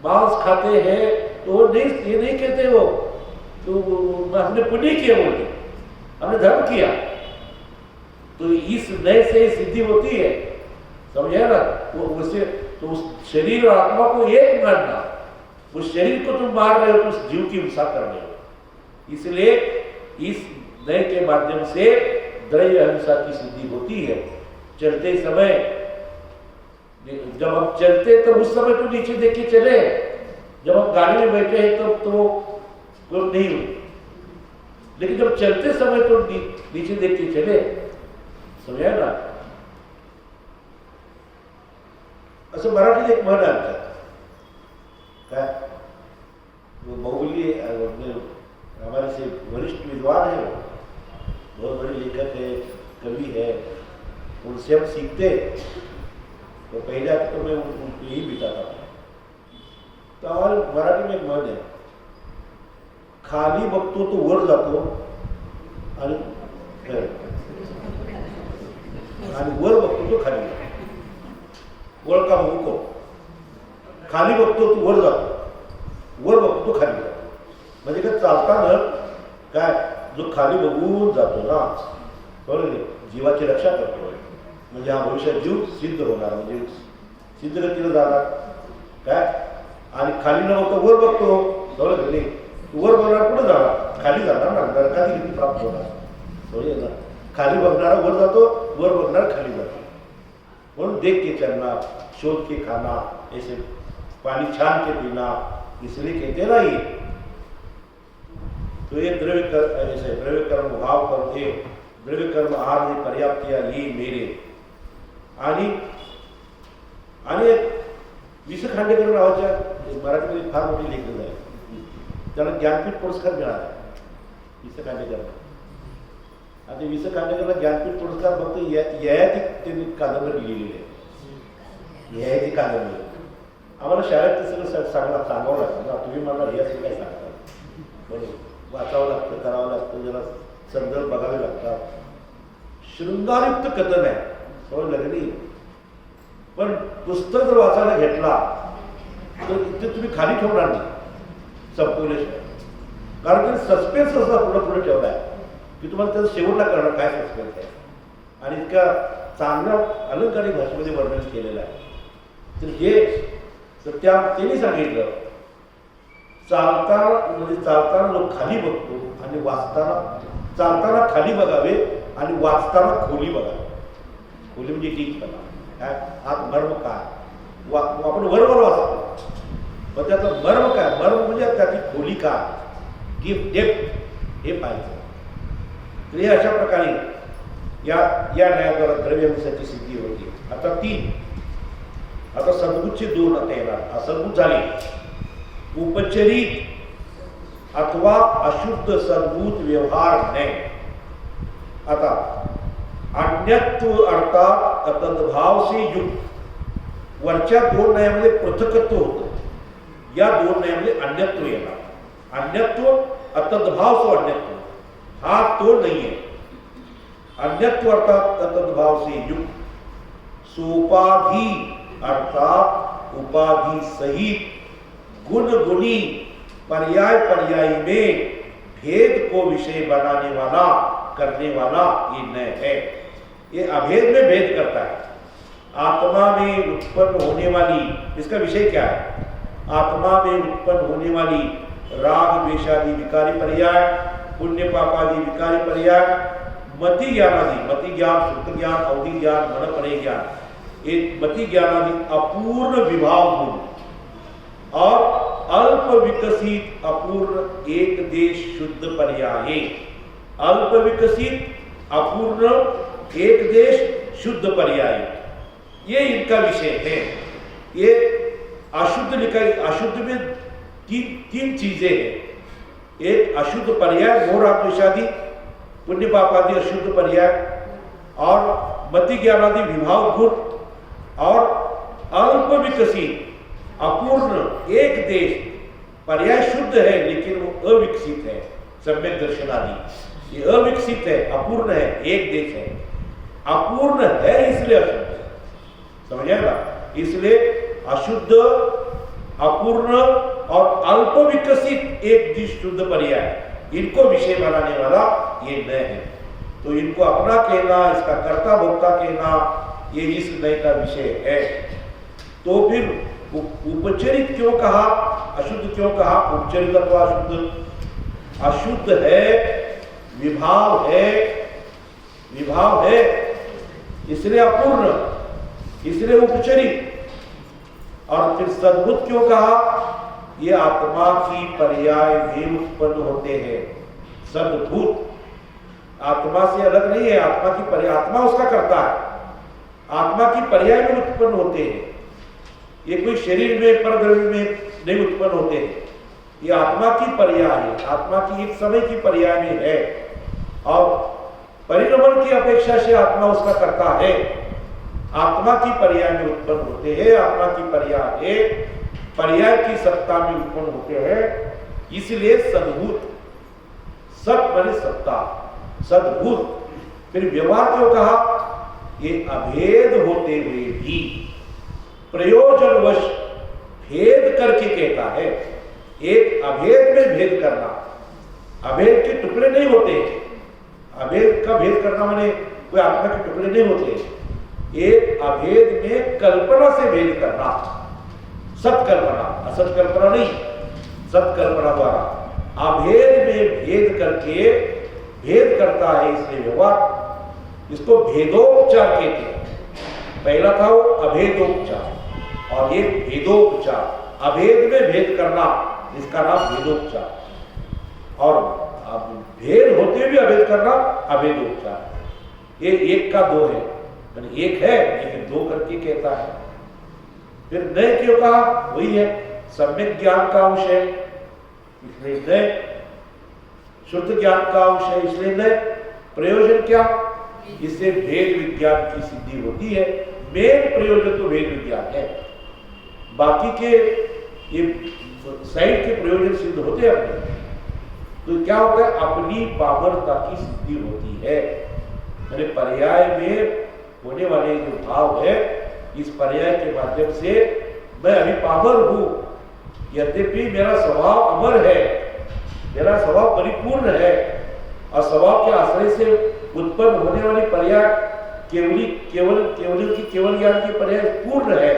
मांस खाते हैं, तो वो नहीं, ये नहीं कहते वो तो हमने पुण्य किया, बोलते हमने धर्म किया। तो इस नए से सिद्धि होती है, समझे ना। वो उससे तो उस शरीर और आत्मा को एक मानना, उस शरीर को तुम मार रहे हो तो उस जीव की हिंसा कर रहे हो। इसलिए इस नए के माध्यम से त्रय अहिंसा की सिद्धि होती है। चलते समय, जब हम चलते तो उस समय तो नीचे देख के चले, जब हम गाड़ी में बैठे हैं तब तो नहीं हो, लेकिन जब चलते समय तो नीचे देख के चले, समझा ना। असं मराठीत एक म्हण आहे काय, वो बहुली हमारे से वरिष्ठ विद्वान है, बहुत बड़े लेखक है, कवि है, उनसे हम सीखते। तो पहले तो मैं उनको यही बिताता था। तो हमारे मराठी में एक म्हण है, खाली बघतो तो वर जातो आणि वर बघतो तो खाली जातो। वर का बघू को, खाली बघतो तो वर जातो, वर बघतो तो खाली जातो। म्हणजे काय चालताना काय जो खाली बघून जातो ना, बरोबर जीवाची रक्षा करतो, म्हणजे हा भविष्यात जीव सिद्ध होणार, म्हणजे सिद्ध गतीला जाणार काय। आणि खाली न बघतो वर बघतो, बरोबर नाही, वर बघणार कुठे जाणार, खाली जाणार ना, नरकाची गती प्राप्त होणार, बरोबर ना। खाली बघणारा वर जातो, वर बघणार खाली जातो। म्हणून देख के चलना, शोध के खाना, ऐसे पानी छान के पीना, इसलिए कहते ना ये। तो ये द्रव्य कर्म भाव करते, द्रव्य कर्म आहार ने पर्याप्त किया ये मेरे। आणि वि स खांडेकर नावाच्या मराठीमध्ये फार मोठी लेखक आहे, त्याला ज्ञानपीठ पुरस्कार मिळाला वि स खांडेकरला। आता वि स खांडेकरला ज्ञानपीठ पुरस्कार फक्त ययाती त्यांनी कादंबरी लिहिलेली आहे, ययाती कादंबरी। आम्हाला शाळेत ते सगळं सांगावं लागतं ना, तुम्ही मला हे असं काय सांगता, बरोबर वाचावं लागतं, करावं लागतं, जरा संदर्भ बघावे लागतात। शृंगारयुक्त कथन आहे, समजलं नाही। पण पुस्तक जर वाचायला घेतला तर इथे तुम्ही खाली ठेवणार नाही संपवल्याशिवाय, कारण त्यांनी सस्पेन्स असा पुढे ठेवला आहे की तुम्हाला त्याचा शेवटला करणार काय सस्पेन्स आहे, आणि इतक्या चांगल्या अलंकारिक भाषेमध्ये वर्णन केलेलं आहे। तर हे तर त्यांनी सांगितलं, चालताना लोक खाली बघतो आणि वाचताना, चालताना खाली बघावे आणि वाचताना खोली बघावे। खोली म्हणजे ठीक बघा काय, आत मर्म काय, आपण बरोबर वाचतो, पण त्याचा मर्म काय, मर्म म्हणजे त्याची खोली काय, गिफ्ट डेप्थ हे पाहिजे। तर हे अशा प्रकारे या न्यायाद्वारा द्रव्यंशाची सिद्धी होती। आता 3, आता सद्गुणचे 2 आता येणार। असद्गुण झाले उपचरित अथवा अशुद्ध सद्भूत व्यवहार नाही। आता अन्यत्व अर्थात अतद्भाव से युक्त, वरच्या 2 न्यायामध्ये पृथकत्व होतं, या 2 न्यायामध्ये अन्यत्व येणार। अन्यत्व अतद्भाव से अन्यत्व हा तो नाहीये। अन्यत्व अर्थात अतद्भाव से युक्त, सोपाधि अर्थात उपाधि सहित गुण गुणी पर्याय पर्यायी में भेद को विषय बनाने वाला, करने वाला ये नय है। ये अभेद में भेद करता है। आत्मा में उत्पन्न होने वाली, इसका विषय क्या है, आत्मा में उत्पन्न होने वाली राग द्वेषादि विकारी पर्याय, पुण्य पापादि विकारी पर्याय, मति ज्ञानादि, मति ज्ञान, शुद्ध ज्ञान, अवधि ज्ञान, मन परे ज्ञान, एक मति ज्ञानादि अपूर्ण विभाव गुण और अल्प विकसित अपूर्ण एक देश शुद्ध पर्याय, अल्प विकसित अपूर्ण एक देश शुद्ध पर्याय, ये इनका विषय है। ये अशुद्ध लिखा, अशुद्ध में तीन चीजें हैं। एक अशुद्ध पर्याय, मोह राग द्वेषादि, पुण्य पापादि अशुद्ध पर्याय, और मति ज्ञानादि विभाव गुण, और अल्प विकसित अपूर्ण एक देश पर्याय शुद्ध है लेकिन वो अविकसित है, सम्यक दर्शन आदि, ये अविकसित है, अपूर्ण है, एक देश है, अपूर्ण है इसलिए अशुद्ध है, समझिएगा। इसलिए अशुद्ध, अपूर्ण और अल्प विकसित एक देश शुद्ध पर्याय, इनको विषय बनाने वाला ये नय है। तो इनको अपना कहना, इसका कर्ता भोक्ता कहना, ये इस नय का विषय है। तो फिर उपचरित क्यों कहा, अशुद्ध क्यों कहा? उपचरित अथवा अशुद्ध, अशुद्ध है, विभाव है, विभाव है इसलिए अपूर्ण, इसलिए उपचरित। और फिर सद्भुत क्यों कहा? ये आत्मा की पर्याय में उत्पन्न होते हैं। सद्भुत आत्मा से अलग नहीं है, आत्मा की पर्याय, आत्मा उसका करता है, आत्मा की पर्याय में उत्पन्न होते हैं। ये कोई शरीर में, परद्रव्य में नहीं उत्पन्न होते हैं, ये आत्मा की पर्याय है, आत्मा की एक समय की पर्याय में है, और परिणमन की अपेक्षा से आत्मा उसका करता है। आत्मा की पर्याय में उत्पन्न होते हैं, आत्मा की पर्याय है, पर्याय की सत्ता में उत्पन्न होते हैं, इसलिए सद्भुत, सत माने सत्ता, सद्भुत। फिर व्यवहार क्यों कहा? ये अभेद होते हुए भी प्रयोजनवश भेद करके कहता है। एक अभेद में भेद करना, अभेद के टुकड़े नहीं होते, अभेद का भेद करना माने कोई आत्मा के टुकड़े नहीं होते, एक अभेद में कल्पना से भेद करना, सत्कल्पना, असत कल्पना नहीं, सत्कल्पना द्वारा अभेद में भेद करके भेद करता है, इसलिए व्यवहार, इसको भेदोपचार कहते हैं। पहला था वो अभेदोपचार और ये भेदोपचार, अभेद में भेद करना, इसका नाम भेदोपचार, और भेद होते भी अभेद करना अभेदोपचार। ये एक का दो है, यानी एक है लेकिन दो करके कहता है। फिर नय क्यों कहा? वही है, सम्यक ज्ञान का अंश है इसलिए नय, शुद्ध ज्ञान का अंश है इसलिए नय। प्रयोजन क्या? इससे भेद विज्ञान की सिद्धि होती है, मेन प्रयोजन तो भेद विज्ञान है, बाकी के ये साइड के प्रयोजन सिद्ध होते हैं अपने। तो क्या होता है? अपनी पावरता की सिद्धि होती है, यानी पर्याय में होने वाले जो भाव है, इस पर्याय के माध्यम से मैं अभी पावर हूं, यद्यपि मेरा स्वभाव अमर है, मेरा स्वभाव परिपूर्ण है, और स्वभाव के आश्रय से उत्पन्न होने वाली पर्याय केवल ज्ञान की पर्याय पूर्ण है,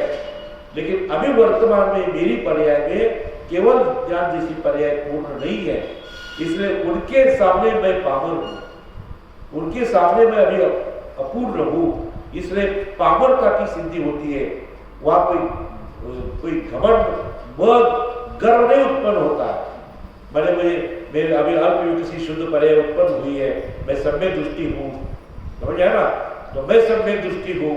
लेकिन अभी वर्तमान में मेरी पर्याय में केवल ज्ञान जैसी पर्याय पूर्ण नहीं है, इसलिए उनके सामने मैं पावर हूं, उनके सामने मैं अभी अपूर्ण हूं, इसलिए पावरता की सिद्धि होती है। वहां कोई घमंड, मद, गर्व नहीं उत्पन्न होता है, मैंने मेरे अभी अल्प विकसित शुद्ध पर्याय उत्पन्न हुई है, मैं सम्यक दृष्टि हूं, समझ आया ना, तो मैं सम्यक दृष्टि हूं,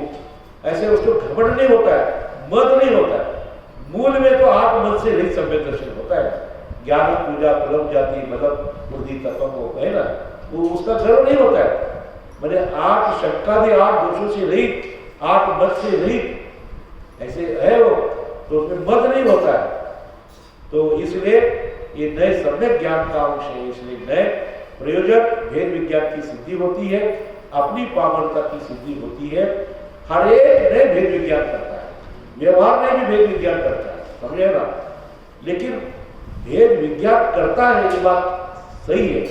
ऐसे उसको घमंड नहीं होता है, मद नहीं होता है। मूल में तो आठ मद से रहित सम्यक दर्शन होता है, ज्ञान पूजा फलम जाति मतलब बुद्धि तत्व है ना, वो उसका गर्व नहीं होता है, मैंने आठ शंकादि, आठ दोषों से रहित, आठ मद से रहित, ऐसे है वो, तो उसमें मद नहीं होता है। तो इसलिए ये नए सम्यक ज्ञान का अंश है, इसलिए नए प्रयोजन भेद विज्ञान की सिद्धि होती है, अपनी पावरता की सिद्धि होती है। हर एक नए भेद विज्ञान करता है, व्यवहार में भी भेद विज्ञान करता है, समझेगा। लेकिन भेद विज्ञान करता है ये बात सही है,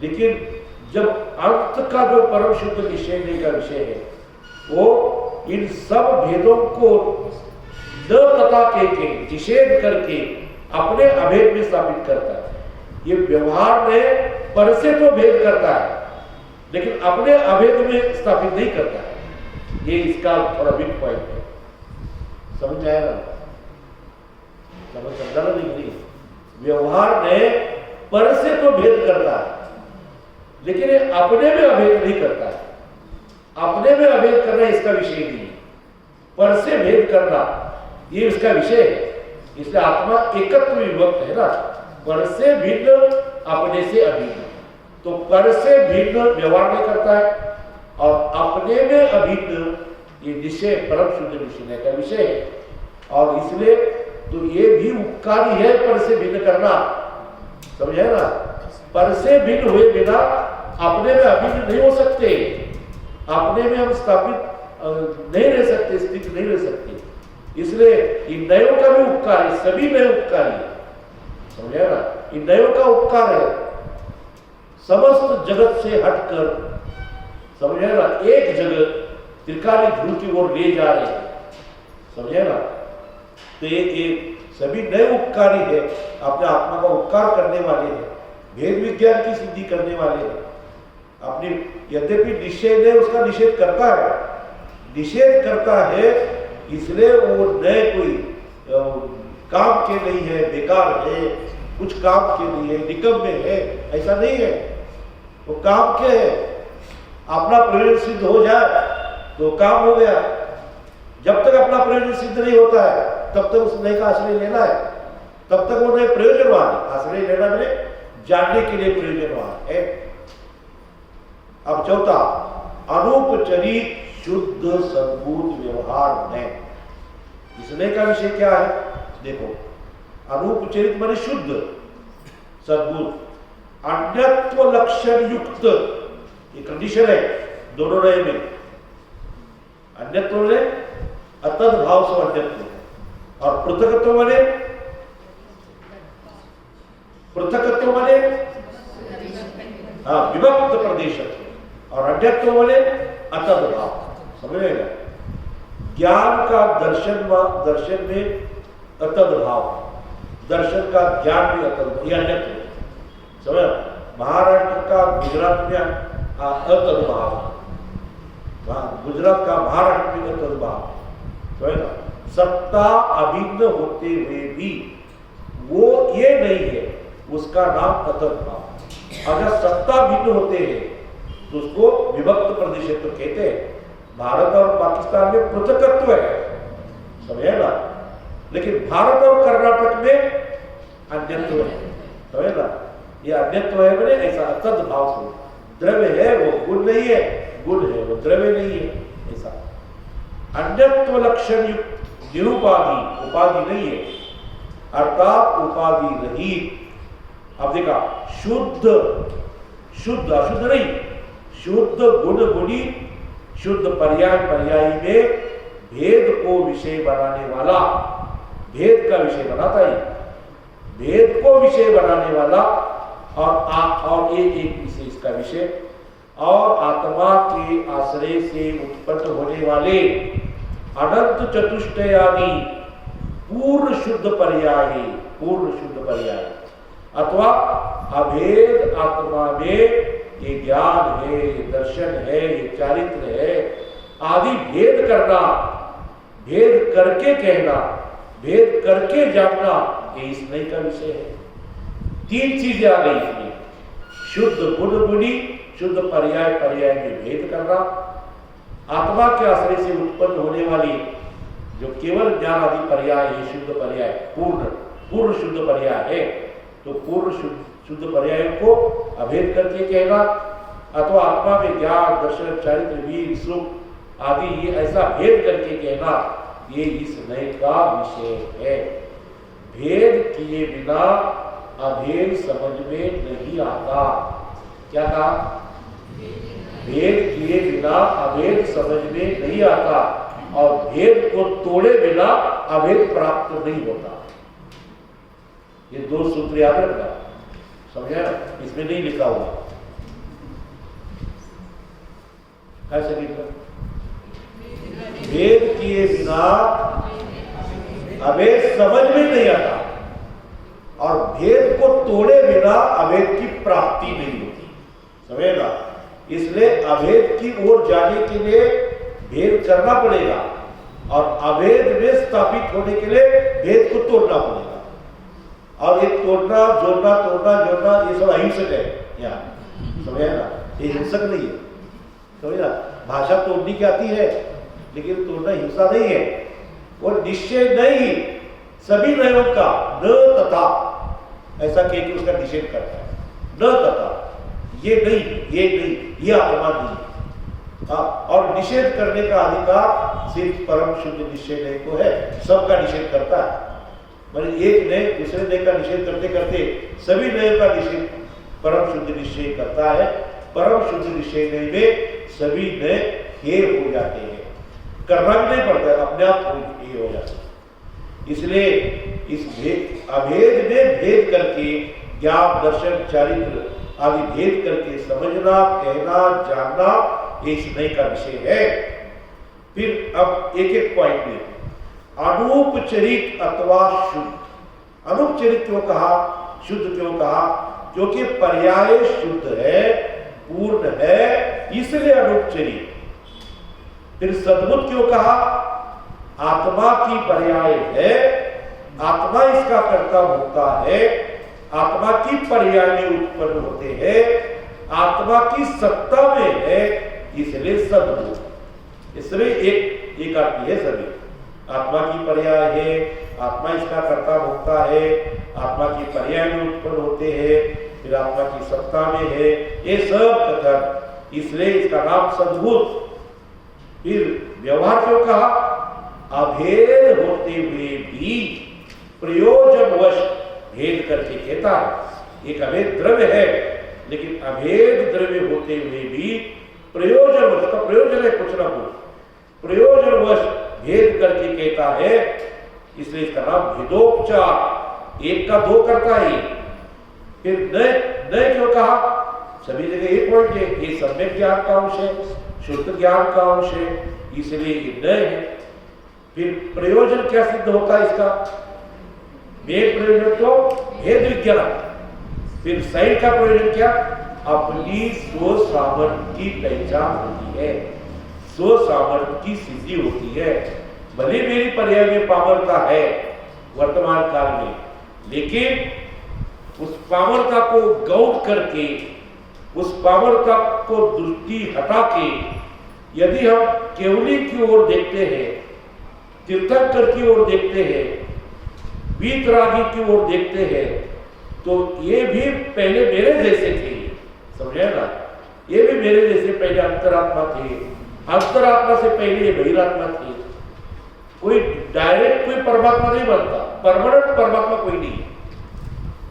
लेकिन जब अंत का जो परम शुद्ध निश्चय का विषय है, वो इन सब भेदों को न तथा के निषेध करके अपने अभेद में स्थापित करता है। ये व्यवहार में पर से तो भेद करता है लेकिन अपने अभेद में स्थापित नहीं करता है। ये इसका थोड़ा वीक पॉइंट है। समझ में आएगा? समझ समझा नहीं? व्यवहार में पर से तो भेद करता है लेकिन ये अपने में अभेद नहीं करता है। अपने में अभेद करना इसका विषय नहीं है, पर से भेद करना ये इसका विषय है। इसलिए आत्मा एकत्व विभक्त है ना, पर से भिन्न अपने से अभिन्न। तो पर से भिन्न व्यवहार नहीं करता है और अपने में अभिन्न ये निश्चय परम शुद्ध निश्चय का विषय है। और इसलिए तो ये भी उपकारी है पर से भिन्न करना। समझे ना? पर से भिन्न हुए बिना अपने में अभिन्न नहीं हो सकते। अपने में हम स्थापित नहीं रह सकते, स्थित नहीं रह सकते। इसलिए इन नयों का भी उपकार है, सभी नए उपकारी है। समझे ना? इन नयों का उपकार है समस्त जगत से हटकर, समझे ना, एक जगत त्रिकाली ध्रुव की ओर ले जा रहे हैं। समझे ना? तो ये सभी नए उपकारी है, अपने आत्मा का उपकार करने वाले हैं, भेद विज्ञान की सिद्धि करने वाले हैं। अपनी यद्यपि निषेध है उसका निषेध करता है, निषेध करता है इसलिए वो नए कोई काम के नहीं है, बेकार है, कुछ काम के लिए निकम्मे है, ऐसा नहीं है। वो काम के है, अपना प्रयोजन सिद्ध हो जाए तो काम हो गया। जब तक अपना प्रयोजन सिद्ध नहीं होता है तब तक उस नए का आश्रय लेना है, तब तक वो नए प्रयोजनवान। आश्रय लेना मैंने जानने के लिए प्रयोजनवान है। अब चौथा, अनुपचरित शुद्ध सद्भूत व्यवहार में। इसमें का विषय क्या है? देखो, अनुपचरित माने शुद्ध, सद्भूत, अन्यत्व लक्षण युक्त, ये कंडीशन है दोनों नए में। अन्यत्व ने अतद भाव से अन्यत्व, और पृथकत्व माने, पृथकत्व माने हाँ विभक्त प्रदेशत्व, और अन्यत्व माने अतद भाव। समझेगा? ज्ञान का दर्शन में अतद भाव, दर्शन का ज्ञान में अतद, यह अन्यत्व। समझ? महाराष्ट्र का गुजरात में अतद भाव, गुजरात का महाराष्ट्र में अतद भाव। समझ? सत्ता अभिन्न होते हुए भी वो ये नहीं है, उसका नाम अतद भाव। अगर सत्ता भिन्न होते हैं तो उसको विभक्त प्रदेशत्व कहते हैं। भारत और पाकिस्तान में पृथकत्व है, समझे ना, लेकिन भारत और कर्नाटक में अन्यत्व है। समझे ना? ये अन्यत्व है मैंने ऐसा अतद भाव से। द्रव्य है वो गुण नहीं है, गुण है वो द्रव्य नहीं है, ऐसा अन्यत्व लक्षण युक्त निरुपाधि, उपाधि नहीं है, अर्थात उपाधि रहित। अब देखा, शुद्ध, शुद्ध अशुद्ध नहीं, शुद्ध गुण गुणी, शुद्ध पर्याय पर्यायी में भेद को विषय बनाने वाला, भेद का विषय बनाता ही, भेद को विषय बनाने वाला, और ये एक विषय इसका विषय, और आत्मा के आश्रय से उत्पन्न होने वाले अनंत चतुष्टयादि पूर्ण शुद्ध पर्याय, पूर्ण शुद्ध पर्याय, अथवा अभेद आत्मा में ये ज्ञान है, ये दर्शन है, ये चारित्र है आदि भेद करना, भेद करके कहना, भेद करके जानना, ये इस नई का विषय है। तीन चीजें आ गई इसमें, शुद्ध गुण गुणी, शुद्ध पर्याय पर्याय में भेद करना, आत्मा के आश्रय से उत्पन्न होने वाली जो केवल ज्ञान आदि पर्याय है, शुद्ध पर्याय, पूर्ण शुद्ध पर्याय है, तो पूर्ण शुद्ध पर्याय को अभेद करके कहना, अथवा आत्मा में ज्ञान दर्शन चारित्र वीर सुख आदि ये ऐसा भेद करके कहना, ये इस नए का विषय है। भेद किए बिना अभेद समझ में नहीं आता। क्या कहा? भेद किए बिना अभेद समझ में नहीं आता, और भेद को तोड़े बिना अभेद प्राप्त नहीं होता। ये दो सूत्र याद रखना, समझा? इसमें नहीं लिखा हुआ, कैसे लिखा? भेद किए बिना अभेद समझ में नहीं आता, और भेद को तोड़े बिना अभेद की प्राप्ति नहीं होती, समझेगा। इसलिए अभेद की ओर जाने के लिए भेद करना पड़ेगा और अभेद में स्थापित होने के लिए भेद को तोड़ना पड़ेगा। और ये तोड़ना, जोड़ना, जोड़ना ये सब अहिंसक है यहाँ, समझे ना, ये हिंसक नहीं है, समझे ना। भाषा तोड़नी की आती है लेकिन तोड़ना हिंसा नहीं है। वो निश्चय नहीं, सभी नयों का न तथा ऐसा कह के उसका निषेध करता है। न तथा, ये नहीं, ये नहीं, ये आत्मा नहीं। हाँ, और निषेध करने का अधिकार सिर्फ परम शुद्ध निश्चय नय को है, सबका निषेध करता है। मतलब एक नय दूसरे नय का निषेध करते करते सभी नयों का निषेध परम शुद्ध निश्चय करता है। परम शुद्ध निश्चय नय में सभी नय हे हो जाते हैं, करना भी नहीं पड़ता, अपने आप हे हो जाते हैं। इसलिए इस भेद, अभेद में भेद करके ज्ञान, दर्शन, चारित्र आदि भेद करके समझना, कहना, जानना, ये इस नय का विषय है। फिर अब एक एक पॉइंट में अनुपचरित अथवा शुद्ध। अनुपचरित क्यों कहा, शुद्ध क्यों कहा? क्योंकि पर्याय शुद्ध है, पूर्ण है, इसलिए अनुपचरित। फिर सद्भुत क्यों कहा? आत्मा की पर्याय है, आत्मा इसका कर्ता भोक्ता है, आत्मा की पर्याय में उत्पन्न होते हैं, आत्मा की सत्ता में है, इसलिए सद्भुत। इसलिए एक आत्मा है सभी, आत्मा की पर्याय है, आत्मा इसका कर्ता भोक्ता है, आत्मा की पर्याय में उत्पन्न होते हैं, फिर आत्मा की सत्ता में है, ये सब कथन, इसलिए इसका नाम सद्भुत। फिर व्यवहार क्यों कहा? अभेद होते हुए भी प्रयोजनवश भेद करके कहता है। एक अभेद द्रव्य है लेकिन अभेद द्रव्य होते हुए भी प्रयोजनवश, का प्रयोजन है कुछ ना कुछ, प्रयोजनवश भेद करके कहता है, इसलिए इसका नाम भेदोपचार। एक का दो करता है। फिर नय क्यों कहा? सभी जगह एक पॉइंट है, ये सम्यक ज्ञान का अंश है, शुद्ध ज्ञान का अंश है, इसलिए ये नय है। फिर प्रयोजन क्या सिद्ध होता है इसका? वेद प्रयोजन तो भेद विज्ञान। फिर साइड का प्रयोजन क्या? अपनी स्व सामर्थ्य की पहचान होती है, स्व सामर्थ्य की सिद्धि होती है। भले मेरी पर्याय में पामरता है वर्तमान काल में, लेकिन उस पामरता को गौण करके, उस पामरता को दृष्टि हटा के यदि हम केवली की ओर देखते हैं, तीर्थंकर की ओर देखते हैं, वीतरागी की ओर देखते हैं, तो ये भी पहले मेरे जैसे थे, समझे ना, ये भी मेरे जैसे पहले अंतरात्मा थे, अंतरात्मा से पहले ये बहिरात्मा थे। कोई डायरेक्ट कोई परमात्मा नहीं बनता, परमानेंट परमात्मा कोई नहीं।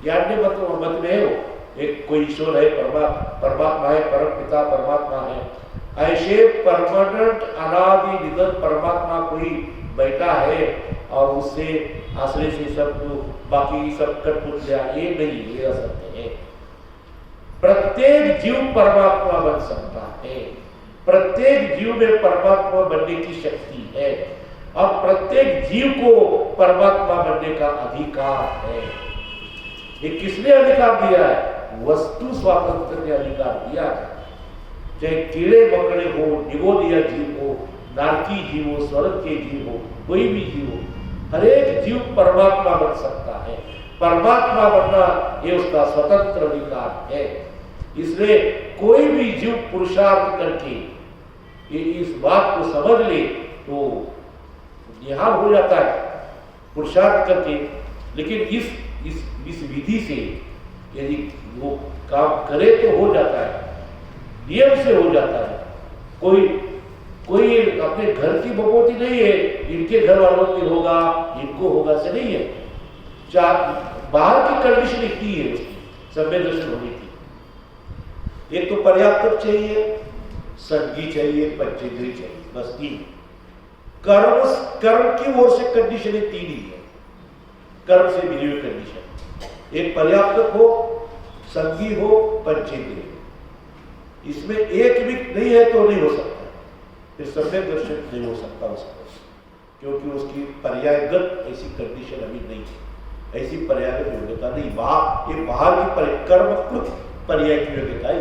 यानी मत में हो एक कोई ईश्वर है, परमात्मा है, परम पिता परमात्मा है, ऐसे परमानेंट अनादि निधन परमात्मा कोई बैठा है और उससे आश्रय से सब बाकी सब कठपुतलियां, ये नहीं, ये असत्य है। प्रत्येक जीव परमात्मा बन सकता है, प्रत्येक जीव में परमात्मा बनने की शक्ति है और प्रत्येक जीव को परमात्मा बनने का अधिकार है। ये किसने अधिकार दिया है? वस्तु स्वातंत्र ने अधिकार दिया है। चाहे कीड़े मकड़े हो, निगोदिया जीव हो, नारकी जीव हो, स्वर्ग के जीव हो, कोई भी जीव हो, हर एक जीव परमात्मा बन सकता है। परमात्मा बनना ये उसका स्वतंत्र अधिकार है। इसलिए कोई भी जीव पुरुषार्थ करके ये इस बात को समझ ले तो निहाल हो जाता है पुरुषार्थ करके। लेकिन इस विधि से यदि वो काम करे तो हो जाता है, नियम से हो जाता है। कोई अपने घर की बपोती नहीं है, इनके घर वालों की होगा, इनको होगा से नहीं है। बाहर की कंडीशन इतनी है उसकी सम्यक दर्शन होने की। एक तो पर्याप्त चाहिए, संगी चाहिए, पंचेंद्रिय चाहिए, बस तीन। कर्म की ओर से कंडीशन तीन ही है, कर्म से मिली हुई कंडीशन। एक पर्याप्त हो, संगी हो, पंचेंद्रिय। इसमें एक भी नहीं है तो नहीं हो सकता, फिर सम्यक दर्शन नहीं हो सकता उसका, क्योंकि उसकी पर्यायगत ऐसी कंडीशन अभी नहीं है। ऐसी पर्यायगत योग्यता नहीं। ये बाहर की कर्मकृत पर्याय की योग्यता है,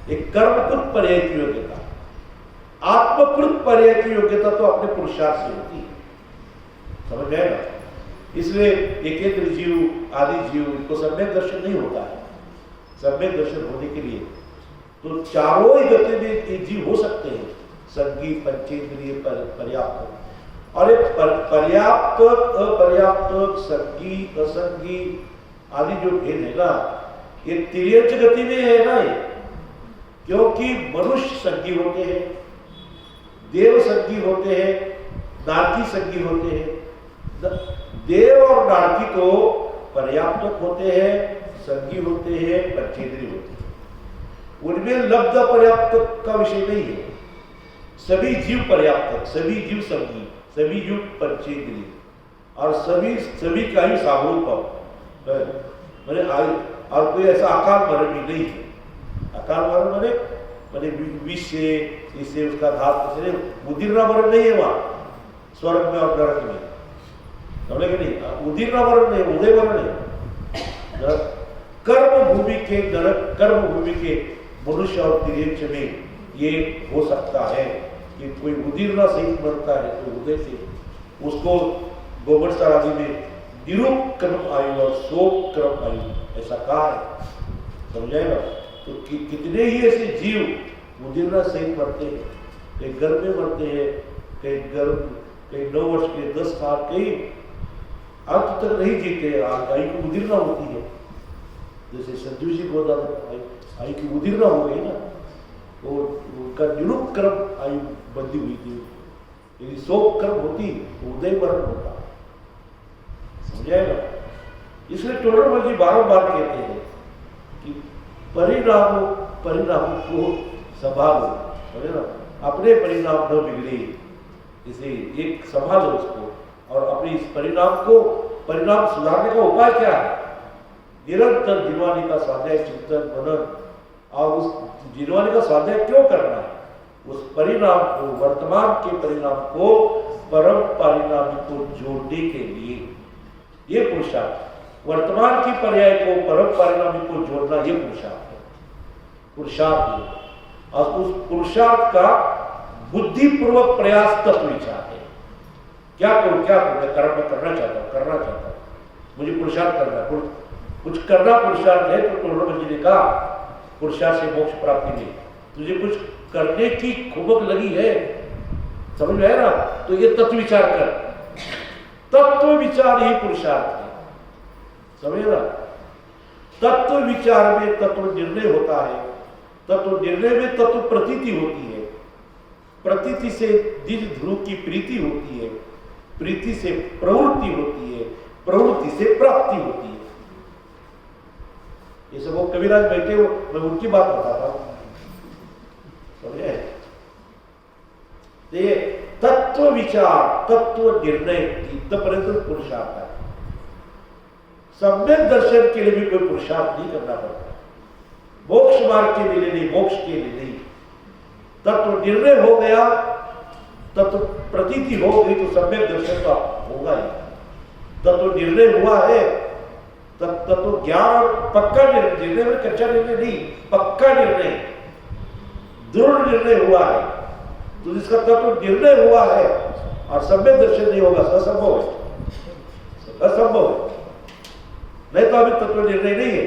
ये कर्मकृत पर्याय की योग्यता। आत्मकृत पर्याय की योग्यता तो अपने पुरुषार्थ से होती है, समझ गए ना। इसलिए एकेंद्र जीव आदि जीव इनको सम्यक दर्शन नहीं होता है। सम्यक दर्शन होने के लिए तो चारों ही गति में जीव हो सकते हैं, संगी पंचेंद्रिय पर्याप्त। और एक पर्याप्त अपर्याप्त संगी असंगी आदि जो भेद है ना, ये तिर्यंच गति में है ना ये, क्योंकि मनुष्य संगी होते हैं, देव संगी होते हैं, नारकी संगी होते हैं। देव और नारकी तो पर्याप्त होते हैं, संगी होते हैं, पंचेंद्रिय होते हैं। उनमें लब्ध पर्याप्त का विषय नहीं है। सभी जीव पर्याप्त, सभी जीव संगी, सभी जीव पंचेंद्रिय और सभी का ही सामूहिक मैंने और कोई ऐसा आकार मरण भी नहीं है। आकार मरण मैंने विष से इससे उसका धात से उदीर्णा मरण नहीं है वहां स्वर्ग में और नरक में, समझे कि नहीं। उदीर्णा मरण नहीं, उदय मरण है। कर्म भूमि के नरक, कर्म भूमि के मनुष्य और तिर्यंच में ये हो सकता है कि कोई उदीर्णा सहित मरता है तो उदय से उसको गोबर आदि में निरूप क्रम आयु और शोक क्रम आयु ऐसा कहा है, समझाएगा। तो कितने ही ऐसे जीव उदीर्णा सहित मरते हैं, कई गर्भ में मरते हैं, कई 9 वर्ष के 10 साल, कई अंत तक नहीं जीते, आयु की उदीर्णा होती है। जैसे संजीव जी बहुत ज्यादा आयु की उदीर्णा हो गई ना, वो उनका निरूप क्रम आयु बंदी हुई थी। यदि शोक क्रम होती तो उदय मरण होता, समझाएगा। इसलिए टोडरमल जी बारंबार कहते हैं कि परिणामों को संभालो, समझे ना, अपने परिणाम न बिगड़े, इसे एक संभालो उसको। और अपने इस परिणाम सुधारने का उपाय क्या है? निरंतर जीवनी का स्वाध्याय, चिंतन, मनन। और उस जीवनी का स्वाध्याय क्यों करना है? उस परिणाम को, वर्तमान के परिणाम को परम परिणाम को जोड़ने के लिए ये पुरुषार्थ, वर्तमान की पर्याय को परम परिणामी को जोड़ना, ये पुरुषार्थ है। पुरुषार्थ और उस पुरुषार्थ का बुद्धिपूर्वक प्रयास तत्व विचार है। क्या करूं, मैं कर्म करना चाहता हूं, मुझे पुरुषार्थ करना, कुछ करना पुरुषार्थ है। तो टोडरमल जी ने कहा पुरुषार्थ से मोक्ष प्राप्ति नहीं, तुझे कुछ करने की खुबक लगी है, समझ में है ना, तो ये तत्व विचार कर। तत्व विचार ही पुरुषार्थ है, समझ ना। तत्व विचार में तत्व निर्णय होता है, तत्व निर्णय में तत्व प्रतीति होती है, प्रतीति से द्विज ध्रुव की प्रीति होती है, प्रीति से प्रवृत्ति होती है, प्रवृत्ति से प्राप्ति होती है। ये सब वो कबीराज बैठे हो, मैं उनकी बात बताता हूं, समझे। ये तत्व विचार, तत्व निर्णय इतपर्यंत पुरुषार्थ है। सम्यक दर्शन के लिए भी कोई पुरुषार्थ नहीं करना पड़ता, मोक्ष मार्ग के लिए नहीं, मोक्ष के लिए नहीं। तत्व निर्णय हो गया, तत्व प्रतीति हो गई तो सम्यक दर्शन तो होगा ही। तत्व निर्णय हुआ है, तत्व ज्ञान और पक्का निर्णय में कच्चा निर्णय नहीं, पक्का निर्णय, दृढ़ निर्णय हुआ है। तो जिसका तत्व निर्णय हुआ है और सम्यक दर्शन नहीं होगा, असंभव है, असंभव है। नहीं तो अभी तत्व निर्णय नहीं है,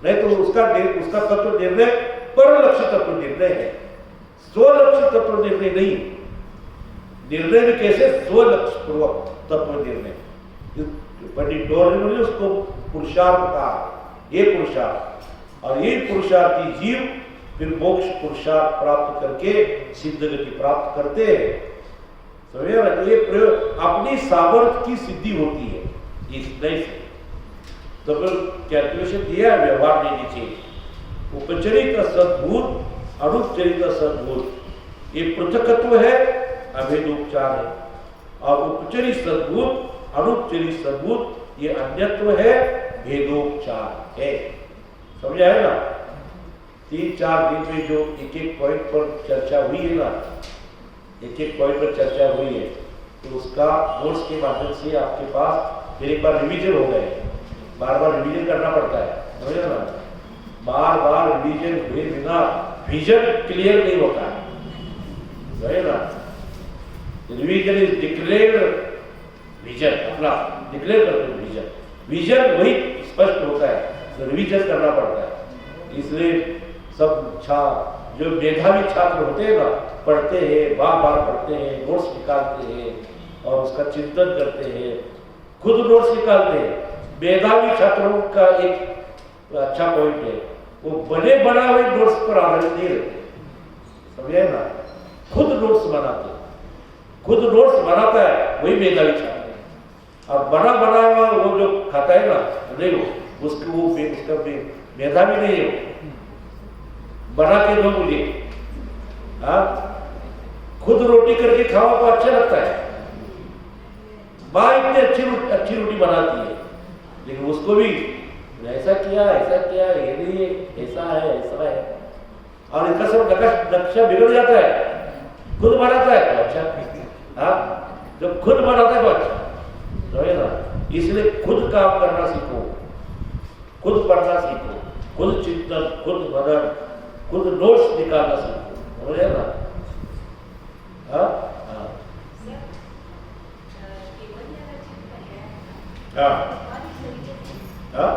नहीं तो उसका तत्व निर्णय पर लक्ष्य तत्व निर्णय है, स्वलक्ष्य तत्व निर्णय नहीं। निर्णय में कैसे? स्वलक्ष्य पूर्वक तत्व निर्णय। पंडित टोडरमल ने उसको पुरुषार्थ कहा, ये पुरुषार्थ। और ये पुरुषार्थी जीव फिर मोक्ष पुरुषार्थ प्राप्त करके सिद्ध गति प्राप्त करते हैं, समझे ना। ये प्रयोग अपनी सामर्थ्य की सिद्धि होती है, इस नहीं से तो फिर कैलकुलेशन दिया है व्यवहार में नीचे, उपचरित सद्भूत, अनुपचरित सद्भूत, ये पृथकत्व है, अभेदोपचार है। और उपचरित सद्भूत, अनुपचरित सद्भूत, ये अन्यत्व है, भेदोपचार है, समझ आए ना। 3-4 दिन में जो एक पॉइंट पर चर्चा हुई है ना, एक पॉइंट पर चर्चा हुई है, तो उसका नोट्स के माध्यम से आपके पास फिर एक बार रिवीजन हो गए, बार बार रिवीजन करना पड़ता है, समझे ना, बार बार रिवीजन हुए बिना विजन क्लियर नहीं होता है, समझे ना। रिवीजन इज डिक्लेयर्ड विजन, अपना डिक्लेयर करते विजन, विजन वही स्पष्ट होता है, तो रिवीजन करना पड़ता है। इसलिए सब जो मेधावी छात्र होते हैं ना, पढ़ते हैं, बार बार पढ़ते हैं, नोट्स निकालते हैं और उसका चिंतन करते हैं, खुद नोट्स निकालते हैं। मेधावी छात्रों का एक अच्छा पॉइंट है, वो बने बना हुए नोट्स पर आधारित नहीं रहते, समझे ना, खुद नोट्स बनाते, खुद नोट्स बनाता है वही मेधावी छात्र है। और बना हुआ वो जो खाता है ना, नहीं वो उसका मेधावी नहीं है, बना के दो मुझे, हाँ, खुद रोटी करके खाओ तो अच्छा लगता है। माँ इतनी अच्छी रोटी बनाती है, लेकिन उसको भी ऐसा किया, ये नहीं, ऐसा है, और इसका सब नक्शा बिगड़ जाता है। खुद बनाता है तो अच्छा, हाँ, जब खुद बनाता है तो अच्छा, समझे ना। इसलिए खुद काम करना सीखो, खुद पढ़ना सीखो, खुद चिंतन, खुद मनन, खुद नोट्स निकालना सीखो, समझे ना। हाँ हाँ हाँ,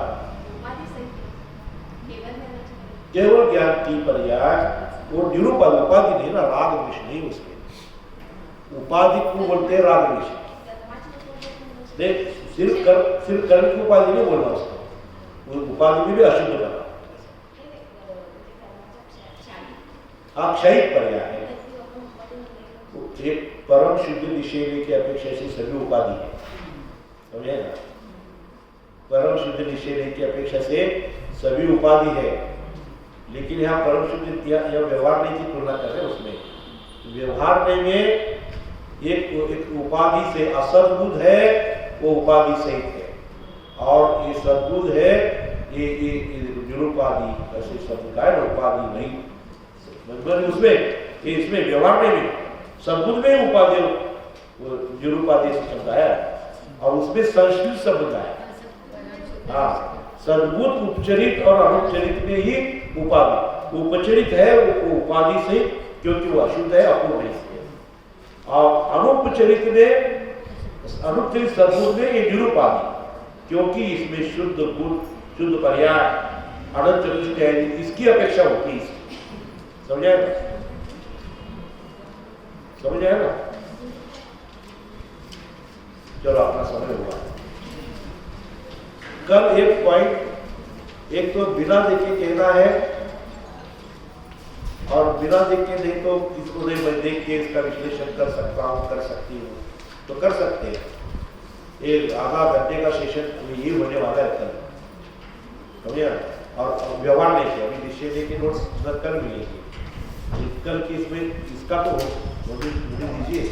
केवल ज्ञान की पर्याय, वो निरूपण उपाधि नहीं ना, राग विष नहीं उसमें, उपाधि को बोलते हैं राग विष। देख, सिर्फ कर्म की उपाधि नहीं बोलना उसको, वो उपाधि में भी अशुद्ध करना, क्षयिक पर्याय है। एक परम शुद्ध निषेध की अपेक्षा से सभी उपाधि है, समझे ना, परम शुद्ध निषेध की अपेक्षा से सभी उपाधि है। लेकिन यहाँ परम शुद्ध यह व्यवहार नहीं की तुलना कर रहे, उसमें व्यवहार में एक उपाधि से असद्बुद्ध है, वो उपाधि सहित है, और ये सद्बुद्ध है, ये निरुपाधि ऐसे शब्द का है ना, उपाधि नहीं, उसमें इसमें व्यवहार में भी सद्बुद्ध में उपाधि निरुपाधि से शब्द आया, और उसमें संस्कृत शब्द आया। हाँ, सद्बुद्ध उपचरित और अनुपचरित में ही उपाधि, उपचरित है वो उपाधि से, क्योंकि वो अशुद्ध है, अपूर्ण है, और अनुपचरित में, अनुपचरित सद्बुद्ध में ये निरुपाधि, क्योंकि इसमें शुद्ध गुण, शुद्ध पर्याय, अनंत चतुष्ट है, इसकी अपेक्षा होती है। समझ आएगा? चलो अपना समय हुआ। कल एक पॉइंट, एक तो बिना देखे कहना है, और बिना देखे नहीं तो इसको नहीं, मैं देख के इसका विश्लेषण कर सकता हूँ, कर सकती हूँ, तो कर सकते हैं। एक आधा घंटे का सेशन ये होने वाला है कल, समझे, और व्यवहार नहीं किया, अभी निश्चय के नोट्स कल मिलेंगे, कल की इसमें इसका तो मुझे दीजिए।